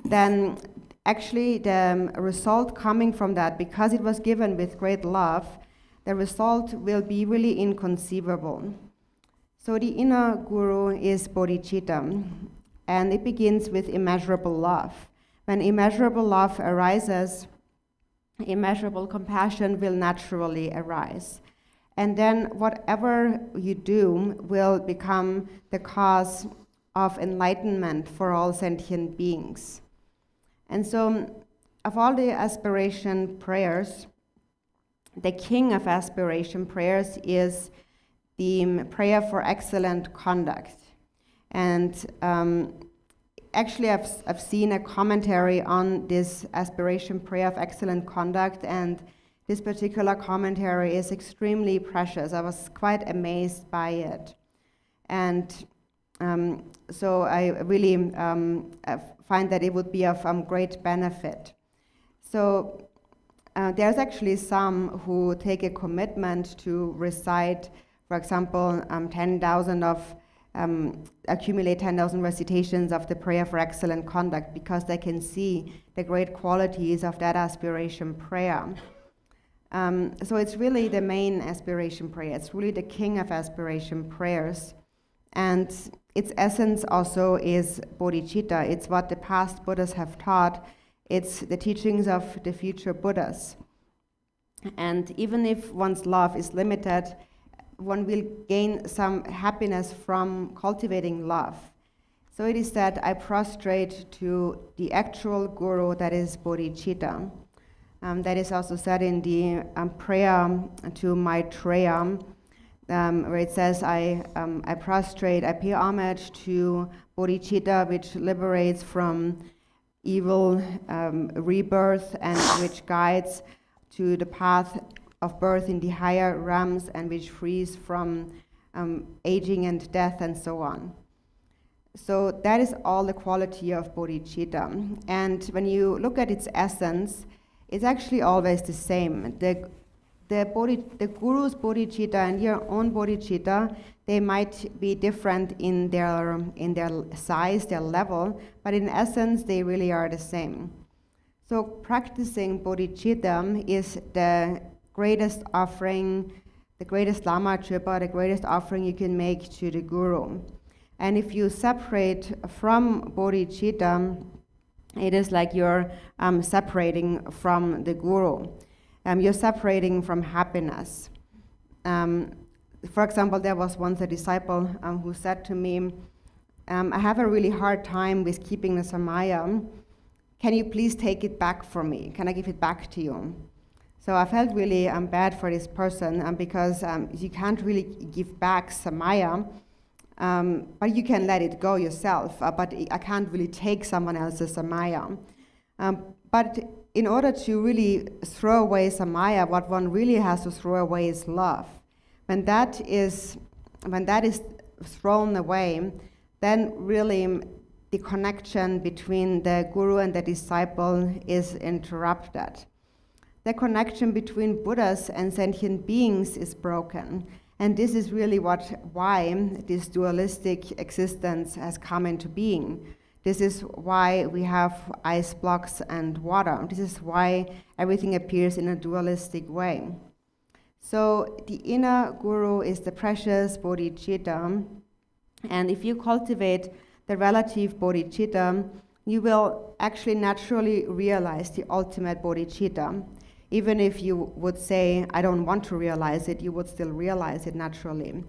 then actually the result coming from that, because it was given with great love, the result will be really inconceivable. So the inner guru is Bodhichitta, and it begins with immeasurable love. When immeasurable love arises, immeasurable compassion will naturally arise. And then whatever you do will become the cause of enlightenment for all sentient beings. And so, of all the aspiration prayers, the king of aspiration prayers is the prayer for excellent conduct. And actually, I've seen a commentary on this aspiration prayer of excellent conduct, and this particular commentary is extremely precious. I was quite amazed by it. And so I really find that it would be of great benefit. So there's actually some who take a commitment to recite, for example, 10,000 accumulate 10,000 recitations of the prayer for excellent conduct, because they can see the great qualities of that aspiration prayer. So it's really the main aspiration prayer. It's really the king of aspiration prayers. And its essence also is Bodhichitta. It's what the past Buddhas have taught. It's the teachings of the future Buddhas. And even if one's love is limited, one will gain some happiness from cultivating love. So it is that I prostrate to the actual Guru, that is Bodhichitta. That is also said in the prayer to Maitreya, where it says, I prostrate, I pay homage to Bodhichitta, which liberates from evil rebirth and which guides to the path of birth in the higher realms and which frees from aging and death and so on. So that is all the quality of bodhicitta. And when you look at its essence, it's actually always the same. The Guru's bodhicitta and your own bodhicitta, they might be different in their size, their level, but in essence, they really are the same. So practicing bodhicitta is the greatest offering, the greatest Lama Tripa, the greatest offering you can make to the Guru. And if you separate from bodhicitta, it is like you're separating from the Guru. You're separating from happiness. For example, there was once a disciple who said to me, I have a really hard time with keeping the samaya. Can you please take it back from me? Can I give it back to you? So I felt really bad for this person because you can't really give back samaya, but you can let it go yourself, but I can't really take someone else's samaya. But in order to really throw away samaya, what one really has to throw away is love. When that is thrown away, then really the connection between the Guru and the disciple is interrupted. The connection between Buddhas and sentient beings is broken. And this is really why this dualistic existence has come into being. This is why we have ice blocks and water. This is why everything appears in a dualistic way. So the inner Guru is the precious bodhicitta. And if you cultivate the relative bodhicitta, you will actually naturally realize the ultimate bodhicitta. Even if you would say, I don't want to realize it, you would still realize it naturally.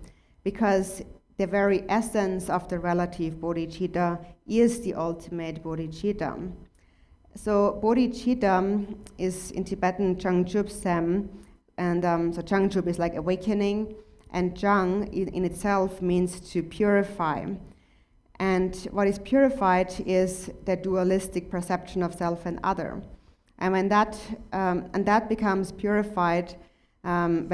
Because the very essence of the relative bodhicitta is the ultimate bodhicitta. So bodhicitta is in Tibetan Changchup Sem, and so Changchup is like awakening, and Chang in itself means to purify. And what is purified is the dualistic perception of self and other. And when that becomes purified, then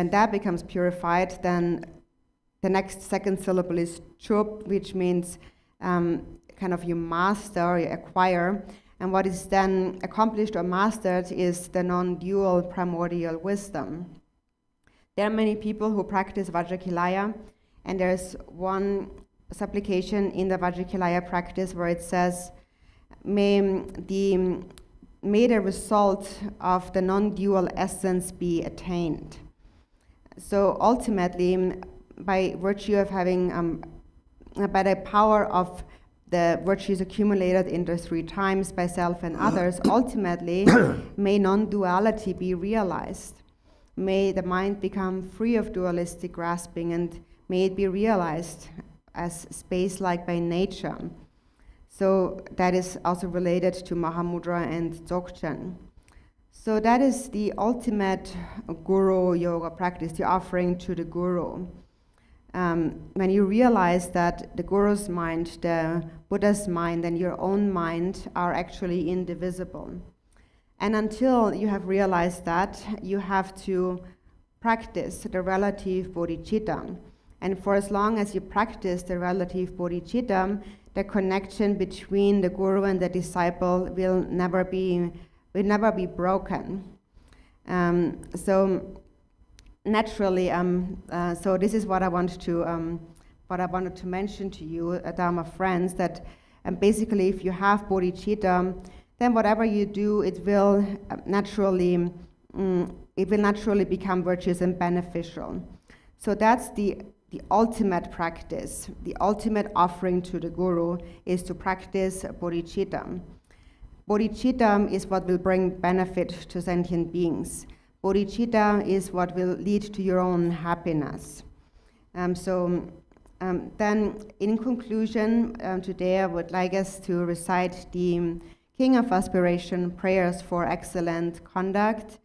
the next second syllable is chup, which means kind of you master, you acquire. And what is then accomplished or mastered is the non-dual primordial wisdom. There are many people who practice Vajrakilaya, and there's one supplication in the Vajrakilaya practice where it says, may the result of the non-dual essence be attained. So ultimately, by virtue of having, by the power of the virtues accumulated in the 3 times by self and others, ultimately, may non-duality be realized. May the mind become free of dualistic grasping, and may it be realized as space-like by nature. So that is also related to Mahamudra and Dzogchen. So that is the ultimate Guru yoga practice, the offering to the Guru. When you realize that the Guru's mind, the Buddha's mind, and your own mind are actually indivisible. And until you have realized that, you have to practice the relative bodhicitta. And for as long as you practice the relative bodhicitta, the connection between the Guru and the disciple will never be broken. So naturally, so this is what I wanted to mention to you, Dharma friends, that basically, if you have bodhicitta, then whatever you do, it will naturally become virtuous and beneficial. So that's the ultimate practice. The ultimate offering to the Guru is to practice bodhicitta. Bodhicitta is what will bring benefit to sentient beings. Bodhicitta is what will lead to your own happiness. Then, in conclusion, today I would like us to recite the King of Aspiration prayers for excellent conduct.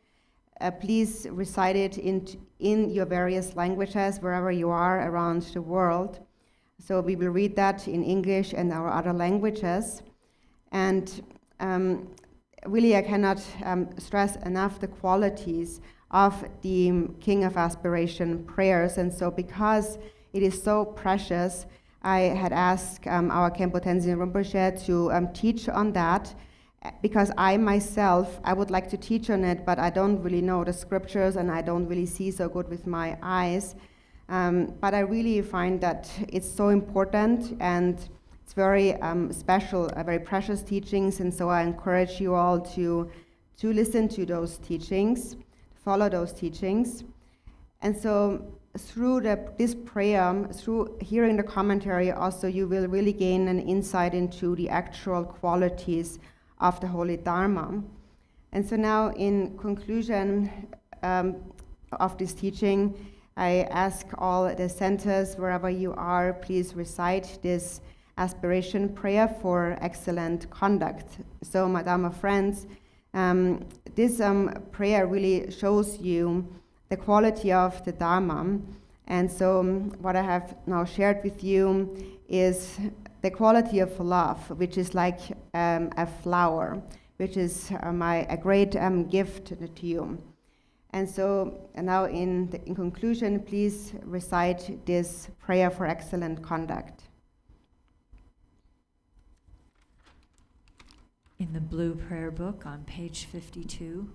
Please recite it in your various languages, wherever you are around the world. So we will read that in English and our other languages. And really, I cannot stress enough the qualities of the King of Aspiration prayers. And so because it is so precious, I had asked our Khenpo Tenzin Rinpoche to teach on that, because I myself, I would like to teach on it, but I don't really know the scriptures and I don't really see so good with my eyes. But I really find that it's so important and it's very special, very precious teachings, and so I encourage you all to listen to those teachings, follow those teachings. And so through this prayer, through hearing the commentary also, you will really gain an insight into the actual qualities of the Holy Dharma. And so now in conclusion of this teaching, I ask all the centers, wherever you are, please recite this aspiration prayer for excellent conduct. So, my Dharma friends, this prayer really shows you the quality of the Dharma. And so what I have now shared with you is the quality of love, which is like a flower, which is a great gift to you. And so now in conclusion, please recite this prayer for excellent conduct. In the blue prayer book on page 52,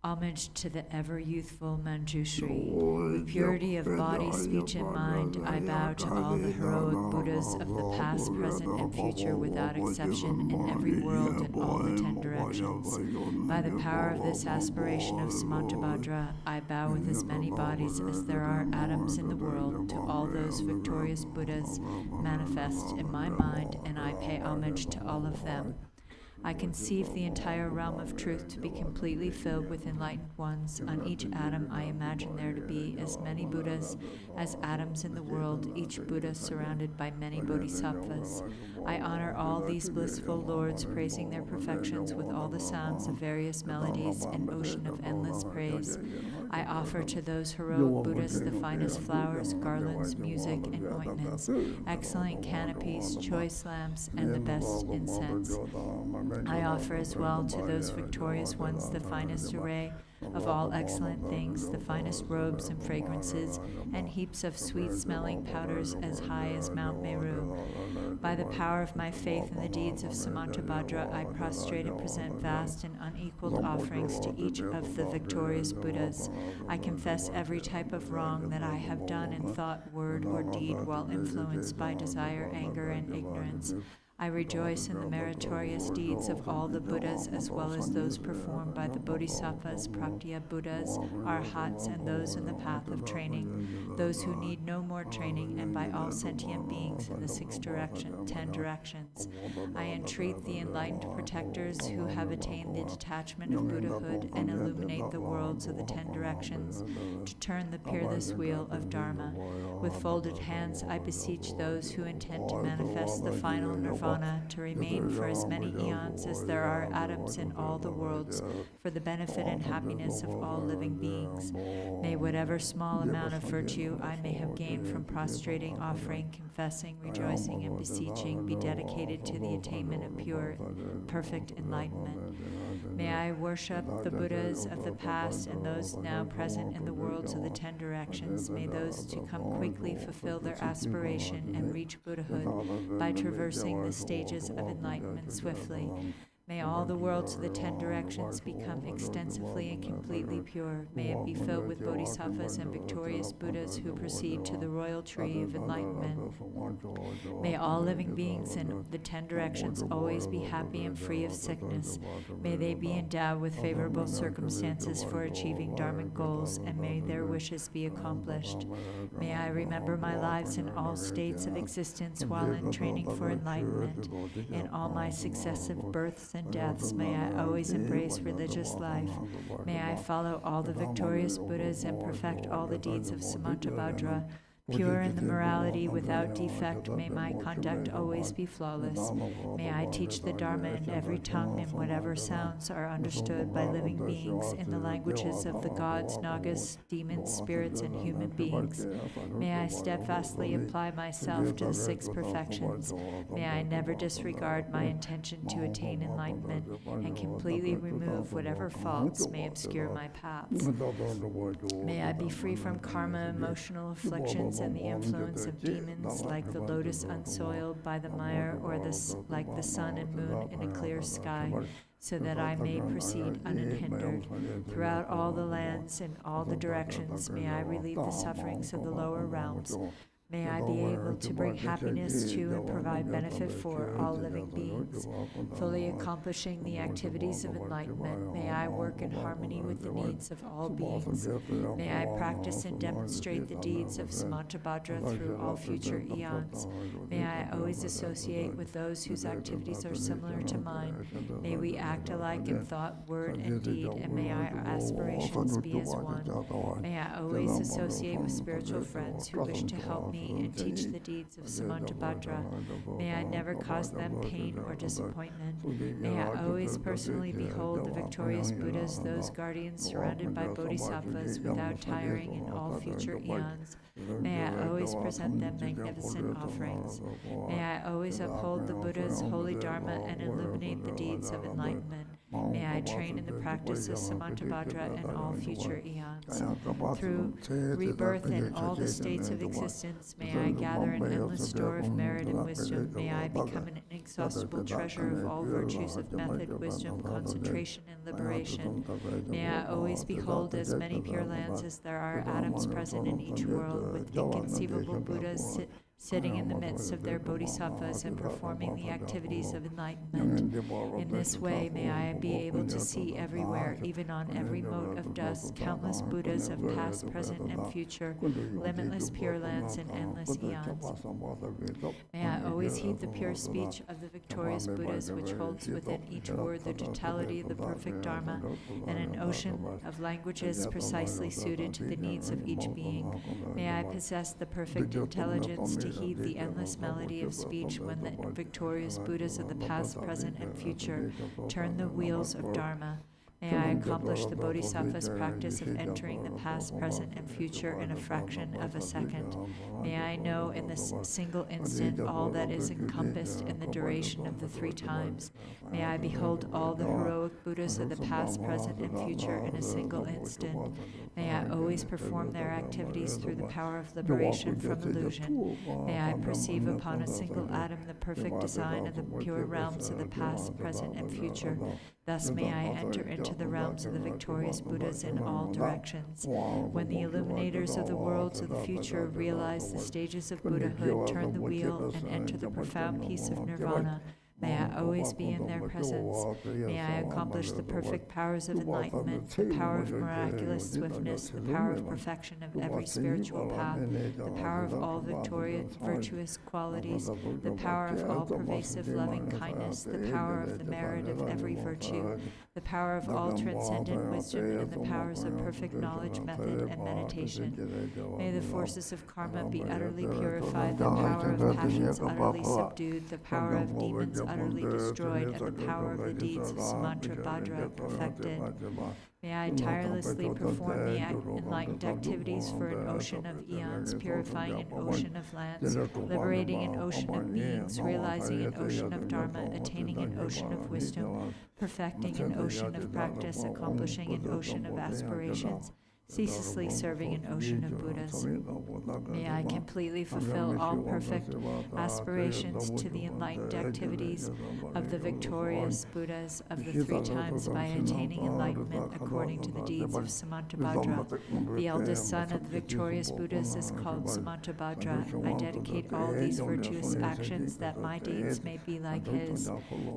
homage to the ever-youthful Manjushri. With purity of body, speech, and mind, I bow to all the heroic Buddhas of the past, present, and future without exception in every world and all the 10 directions. By the power of this aspiration of Samantabhadra, I bow with as many bodies as there are atoms in the world to all those victorious Buddhas manifest in my mind, and I pay homage to all of them. I conceive the entire realm of truth to be completely filled with enlightened ones. On each atom I imagine there to be as many Buddhas as atoms in the world, each Buddha surrounded by many bodhisattvas. I honor all these blissful lords, praising their perfections with all the sounds of various melodies, an ocean of endless praise. I offer to those heroic Buddhas the finest flowers, garlands, music, and ointments, excellent canopies, choice lamps, and the best incense. I offer as well to those victorious ones the finest array of all excellent things, the finest robes and fragrances, and heaps of sweet-smelling powders as high as Mount Meru. By the power of my faith in the deeds of Samantabhadra, I prostrate and present vast and unequaled offerings to each of the victorious Buddhas. I confess every type of wrong that I have done in thought, word, or deed while influenced by desire, anger, and ignorance. I rejoice in the meritorious deeds of all the Buddhas, as well as those performed by the Bodhisattvas, Praktya Buddhas, Arhats, and those in the path of training, those who need no more training, and by all sentient beings in the 10 directions. I entreat the enlightened protectors who have attained the detachment of Buddhahood and illuminate the worlds of the 10 directions to turn the peerless wheel of Dharma. With folded hands, I beseech those who intend to manifest the final nirvana to remain for as many eons as there are atoms in all the worlds, for the benefit and happiness of all living beings. May whatever small amount of virtue I may have gained from prostrating, offering, confessing, rejoicing, and beseeching be dedicated to the attainment of pure, perfect enlightenment. May I worship the Buddhas of the past and those now present in the worlds of the 10 directions. May those to come quickly fulfill their aspiration and reach Buddhahood by traversing the stages of enlightenment swiftly. May all the worlds of the 10 directions become extensively and completely pure. May it be filled with bodhisattvas and victorious Buddhas who proceed to the royal tree of enlightenment. May all living beings in the 10 directions always be happy and free of sickness. May they be endowed with favorable circumstances for achieving dharmic goals, and may their wishes be accomplished. May I remember my lives in all states of existence while in training for enlightenment. In all my successive births and deaths, may I always embrace religious life. May I follow all the victorious Buddhas and perfect all the deeds of Samantabhadra. Pure in the morality, without defect, may my conduct always be flawless. May I teach the Dharma in every tongue, and whatever sounds are understood by living beings in the languages of the gods, nagas, demons, spirits, and human beings. May I steadfastly apply myself to the 6 perfections. May I never disregard my intention to attain enlightenment, and completely remove whatever faults may obscure my paths. May I be free from karma, emotional afflictions, lands and the influence of demons, like the lotus unsoiled by the mire, or like the sun and moon in a clear sky, so that I may proceed unhindered. Throughout all the lands in all the directions, may I relieve the sufferings of the lower realms. May I be able to bring happiness to and provide benefit for all living beings. Fully accomplishing the activities of enlightenment, may I work in harmony with the needs of all beings. May I practice and demonstrate the deeds of Samantabhadra through all future eons. May I always associate with those whose activities are similar to mine. May we act alike in thought, word, and deed, and may our aspirations be as one. May I always associate with spiritual friends who wish to help me and teach the deeds of Samantabhadra. May I never cause them pain or disappointment. May I always personally behold the victorious Buddhas, those guardians surrounded by bodhisattvas without tiring in all future eons. May I always present them magnificent offerings. May I always uphold the Buddha's holy Dharma and illuminate the deeds of enlightenment. May I train in the practice of Samantabhadra in all future eons. Through rebirth in all the states of existence, may I gather an endless store of merit and wisdom. May I become an inexhaustible treasure of all virtues of method, wisdom, concentration, and liberation. May I always behold as many pure lands as there are atoms present in each world, with inconceivable Buddhas sitting in the midst of their bodhisattvas and performing the activities of enlightenment. In this way, may I be able to see everywhere, even on every mote of dust, countless Buddhas of past, present, and future, limitless pure lands and endless eons. May I always heed the pure speech of the victorious Buddhas, which holds within each word the totality of the perfect Dharma, and an ocean of languages precisely suited to the needs of each being. May I possess the perfect intelligence to heed the endless melody of speech when the victorious Buddhas of the past, present, and future turn the wheels of Dharma. May I accomplish the Bodhisattva's practice of entering the past, present, and future in a fraction of a second. May I know in this single instant all that is encompassed in the duration of the 3 times. May I behold all the heroic Buddhas of the past, present, and future in a single instant. May I always perform their activities through the power of liberation from illusion. May I perceive upon a single atom the perfect design of the pure realms of the past, present, and future. Thus may I enter into the realms of the victorious Buddhas in all directions. When the illuminators of the worlds of the future realize the stages of Buddhahood, turn the wheel, and enter the profound peace of nirvana, may I always be in their presence. May I accomplish the perfect powers of enlightenment, the power of miraculous swiftness, the power of perfection of every spiritual path, the power of all virtuous qualities, the power of all pervasive loving kindness, the power of the merit of every virtue, the power of all transcendent wisdom, and the powers of perfect knowledge, method, and meditation. May the forces of karma be utterly purified, the power of passions utterly subdued, the power of demons utterly destroyed, and the power of the deeds of Samantabhadra perfected. May I tirelessly perform the enlightened activities for an ocean of eons, purifying an ocean of lands, liberating an ocean of beings, realizing an ocean of Dharma, attaining an ocean of wisdom, perfecting an ocean of practice, accomplishing an ocean of aspirations, ceaselessly serving an ocean of Buddhas. May I completely fulfill all perfect aspirations to the enlightened activities of the victorious Buddhas of the 3 times by attaining enlightenment according to the deeds of Samantabhadra. The eldest son of the victorious Buddhas is called Samantabhadra. I dedicate all these virtuous actions that my deeds may be like his.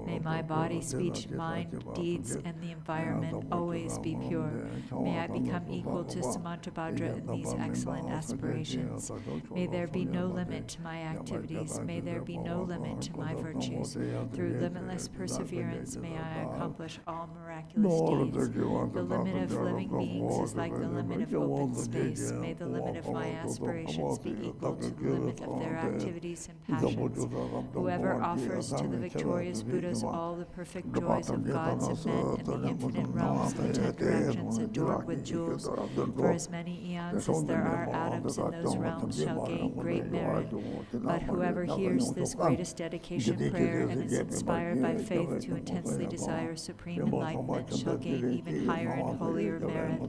May my body, speech, mind, deeds, and the environment always be pure. May I become equal to Samantabhadra in these excellent aspirations. May there be no limit to my activities. May there be no limit to my virtues. Through limitless perseverance, may I accomplish all miraculous deeds. The limit of living beings is like the limit of open space. May the limit of my aspirations be equal to the limit of their activities and passions. Whoever offers to the victorious Buddhas all the perfect joys of gods and men in the infinite realms, the 10 directions adorned with jewels, for as many eons as there are atoms in those realms shall gain great merit. But whoever hears this greatest dedication prayer and is inspired by faith to intensely desire supreme enlightenment shall gain even higher and holier merit.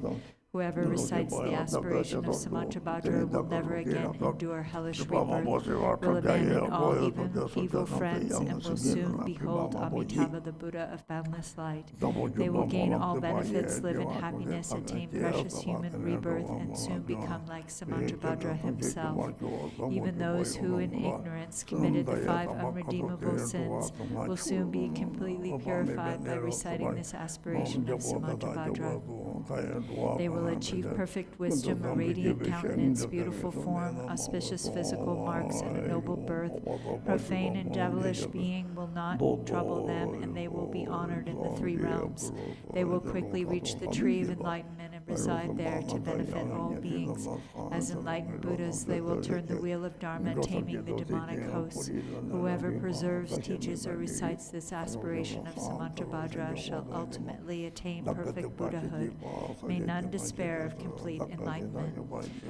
Whoever recites the aspiration of Samantabhadra will never again endure hellish rebirth, will abandon all evil friends, and will soon behold Amitabha, the Buddha of boundless light. They will gain all benefits, live in happiness, attain precious human rebirth, and soon become like Samantabhadra himself. Even those who in ignorance committed the 5 unredeemable sins will soon be completely purified by reciting this aspiration of Samantabhadra. They will achieve perfect wisdom, a radiant countenance, beautiful form, auspicious physical marks, and a noble birth. Profane and devilish being will not trouble them, and they will be honored in the 3 realms. They will quickly reach the tree of enlightenment and reside there to benefit all beings. As enlightened Buddhas, they will turn the wheel of Dharma, taming the demonic hosts. Whoever preserves, teaches, or recites this aspiration of Samantabhadra shall ultimately attain perfect Buddhahood. May none despair of complete enlightenment.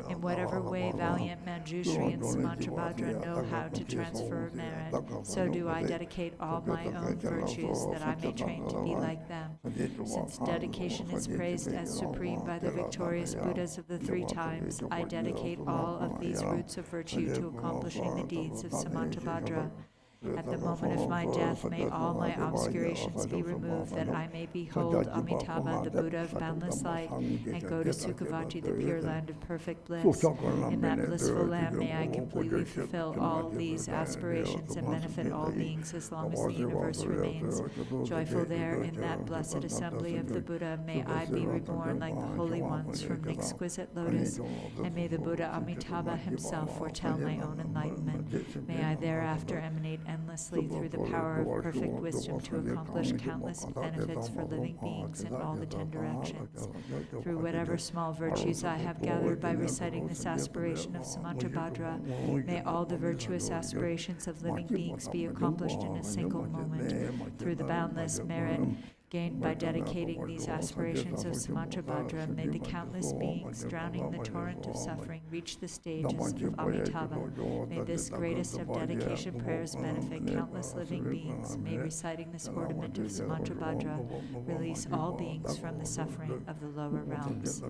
In whatever way valiant Manjushri and Samantabhadra know how to transfer merit, so do I dedicate all my own virtues that I may train to be like them. Since dedication is praised as supreme by the victorious Buddhas of the 3 times, I dedicate all of these roots of virtue to accomplishing the deeds of Samantabhadra. At the moment of my death, may all my obscurations be removed, that I may behold Amitabha, the Buddha of boundless light, and go to Sukhavati, the pure land of perfect bliss. In that blissful land, may I completely fulfill all these aspirations and benefit all beings as long as the universe remains. Joyful there, in that blessed assembly of the Buddha, may I be reborn like the holy ones from an exquisite lotus, and may the Buddha Amitabha himself foretell my own enlightenment. May I thereafter emanate endlessly through the power of perfect wisdom to accomplish countless benefits for living beings in all the 10 directions. Through whatever small virtues I have gathered by reciting this aspiration of Samantabhadra, may all the virtuous aspirations of living beings be accomplished in a single moment. Through the boundless merit gained by dedicating these aspirations of Samantabhadra, may the countless beings drowning the torrent of suffering reach the stages of Amitabha. May this greatest of dedication prayers benefit countless living beings. May reciting this ornament of Samantabhadra release all beings from the suffering of the lower realms.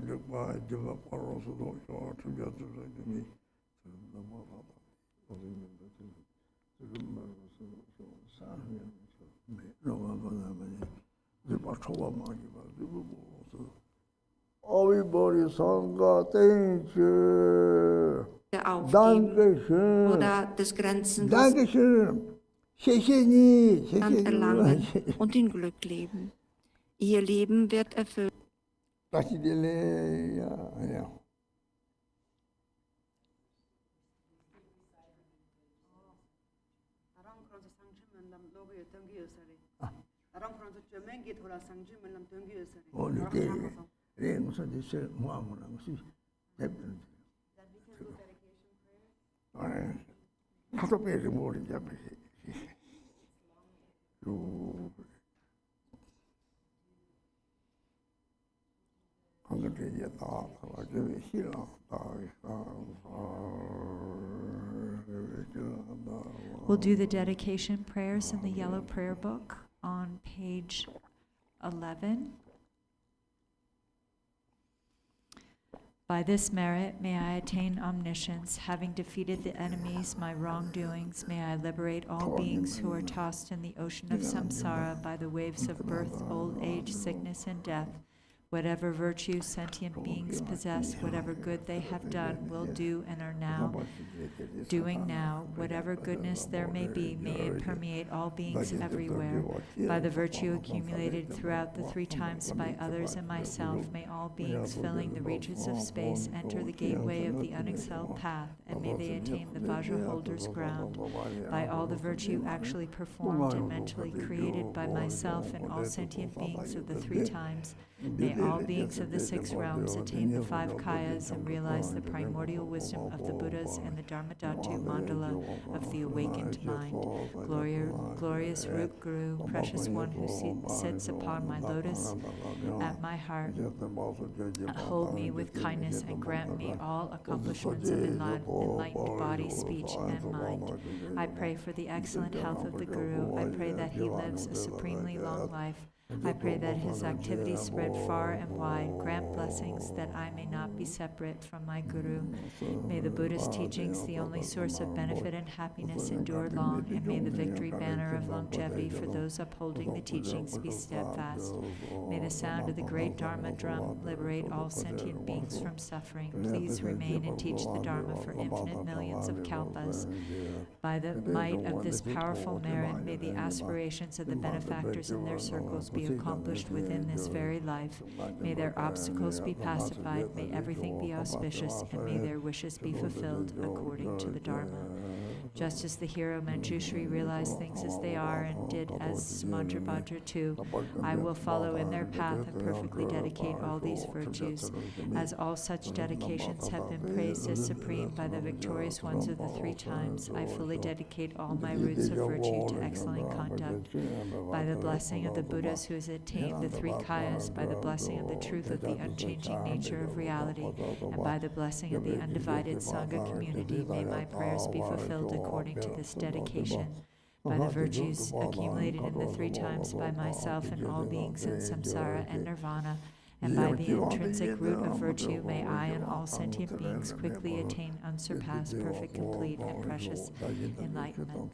Aufgeben oder des grenzenlosen erlangen und in Glück leben. Ihr Leben wird erfüllt. We'll do the dedication prayers in the yellow prayer book on page 11. By this merit, may I attain omniscience. Having defeated the enemies, my wrongdoings, may I liberate all beings who are tossed in the ocean of samsara by the waves of birth, old age, sickness, and death. Whatever virtue sentient beings possess, whatever good they have done, will do, and are now doing now, whatever goodness there may be, may it permeate all beings everywhere. By the virtue accumulated throughout the 3 times by others and myself, may all beings filling the reaches of space enter the gateway of the unexcelled path, and may they attain the Vajra holder's ground. By all the virtue actually performed and mentally created by myself and all sentient beings of the 3 times, may all beings of the 6 realms attain the 5 kayas and realize the primordial wisdom of the Buddhas and the Dharmadhatu mandala of the awakened mind. Glorious root Guru, precious one who sits upon my lotus at my heart, hold me with kindness and grant me all accomplishments of enlightened body, speech, and mind. I pray for the excellent health of the Guru. I pray that he lives a supremely long life, I pray that his activities spread far and wide, grant blessings that I may not be separate from my Guru. May the Buddha's teachings, the only source of benefit and happiness, endure long, and may the victory banner of longevity for those upholding the teachings be steadfast. May the sound of the great Dharma drum liberate all sentient beings from suffering. Please remain and teach the Dharma for infinite millions of kalpas. By the might of this powerful merit, may the aspirations of the benefactors and their circles be accomplished within this very life. May their obstacles be pacified, may everything be auspicious, and may their wishes be fulfilled according to the Dharma. Just as the hero Manjushri realized things as they are and did as Sumantrabhadra too, I will follow in their path and perfectly dedicate all these virtues. As all such dedications have been praised as supreme by the victorious ones of the three times, I fully dedicate all my roots of virtue to excellent conduct. By the blessing of the Buddhas who has attained the three kayas, by the blessing of the truth of the unchanging nature of reality, and by the blessing of the undivided Sangha community, may my prayers be fulfilled according to this dedication. By the virtues accumulated in the three times by myself and all beings in samsara and nirvana, and by the intrinsic root of virtue, may I and all sentient beings quickly attain unsurpassed, perfect, complete, and precious enlightenment.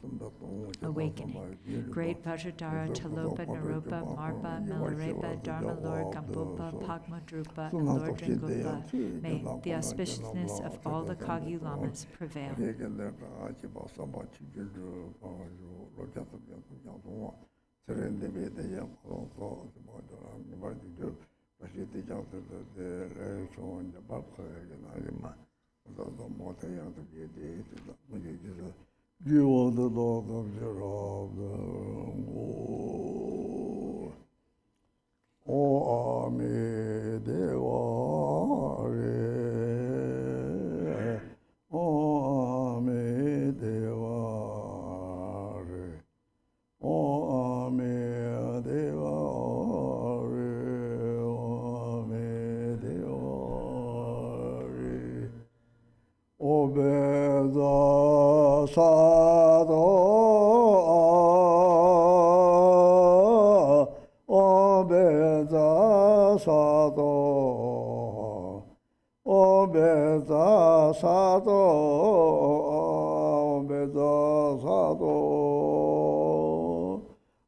Awakening. Great Vajradhara, Talopa, Naropa, Marpa, Milarepa, Dharma Lord, Gampopa, Pagmadrupa, and Lord Dringulpa, may the auspiciousness of all the Kagyu Lamas prevail.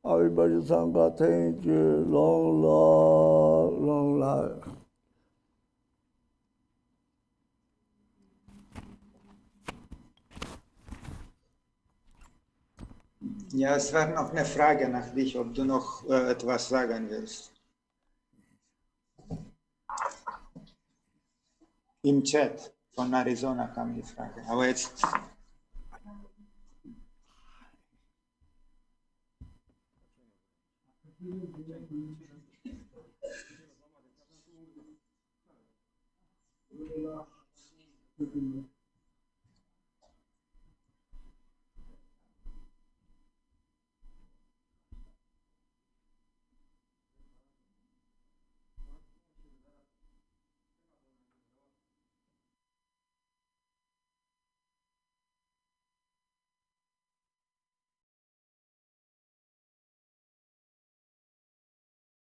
Everybody Sangha, thank you, long life, long life. Ja, es war noch eine Frage nach dich, ob du noch etwas sagen willst. Im Chat von Arizona kam die Frage, aber jetzt...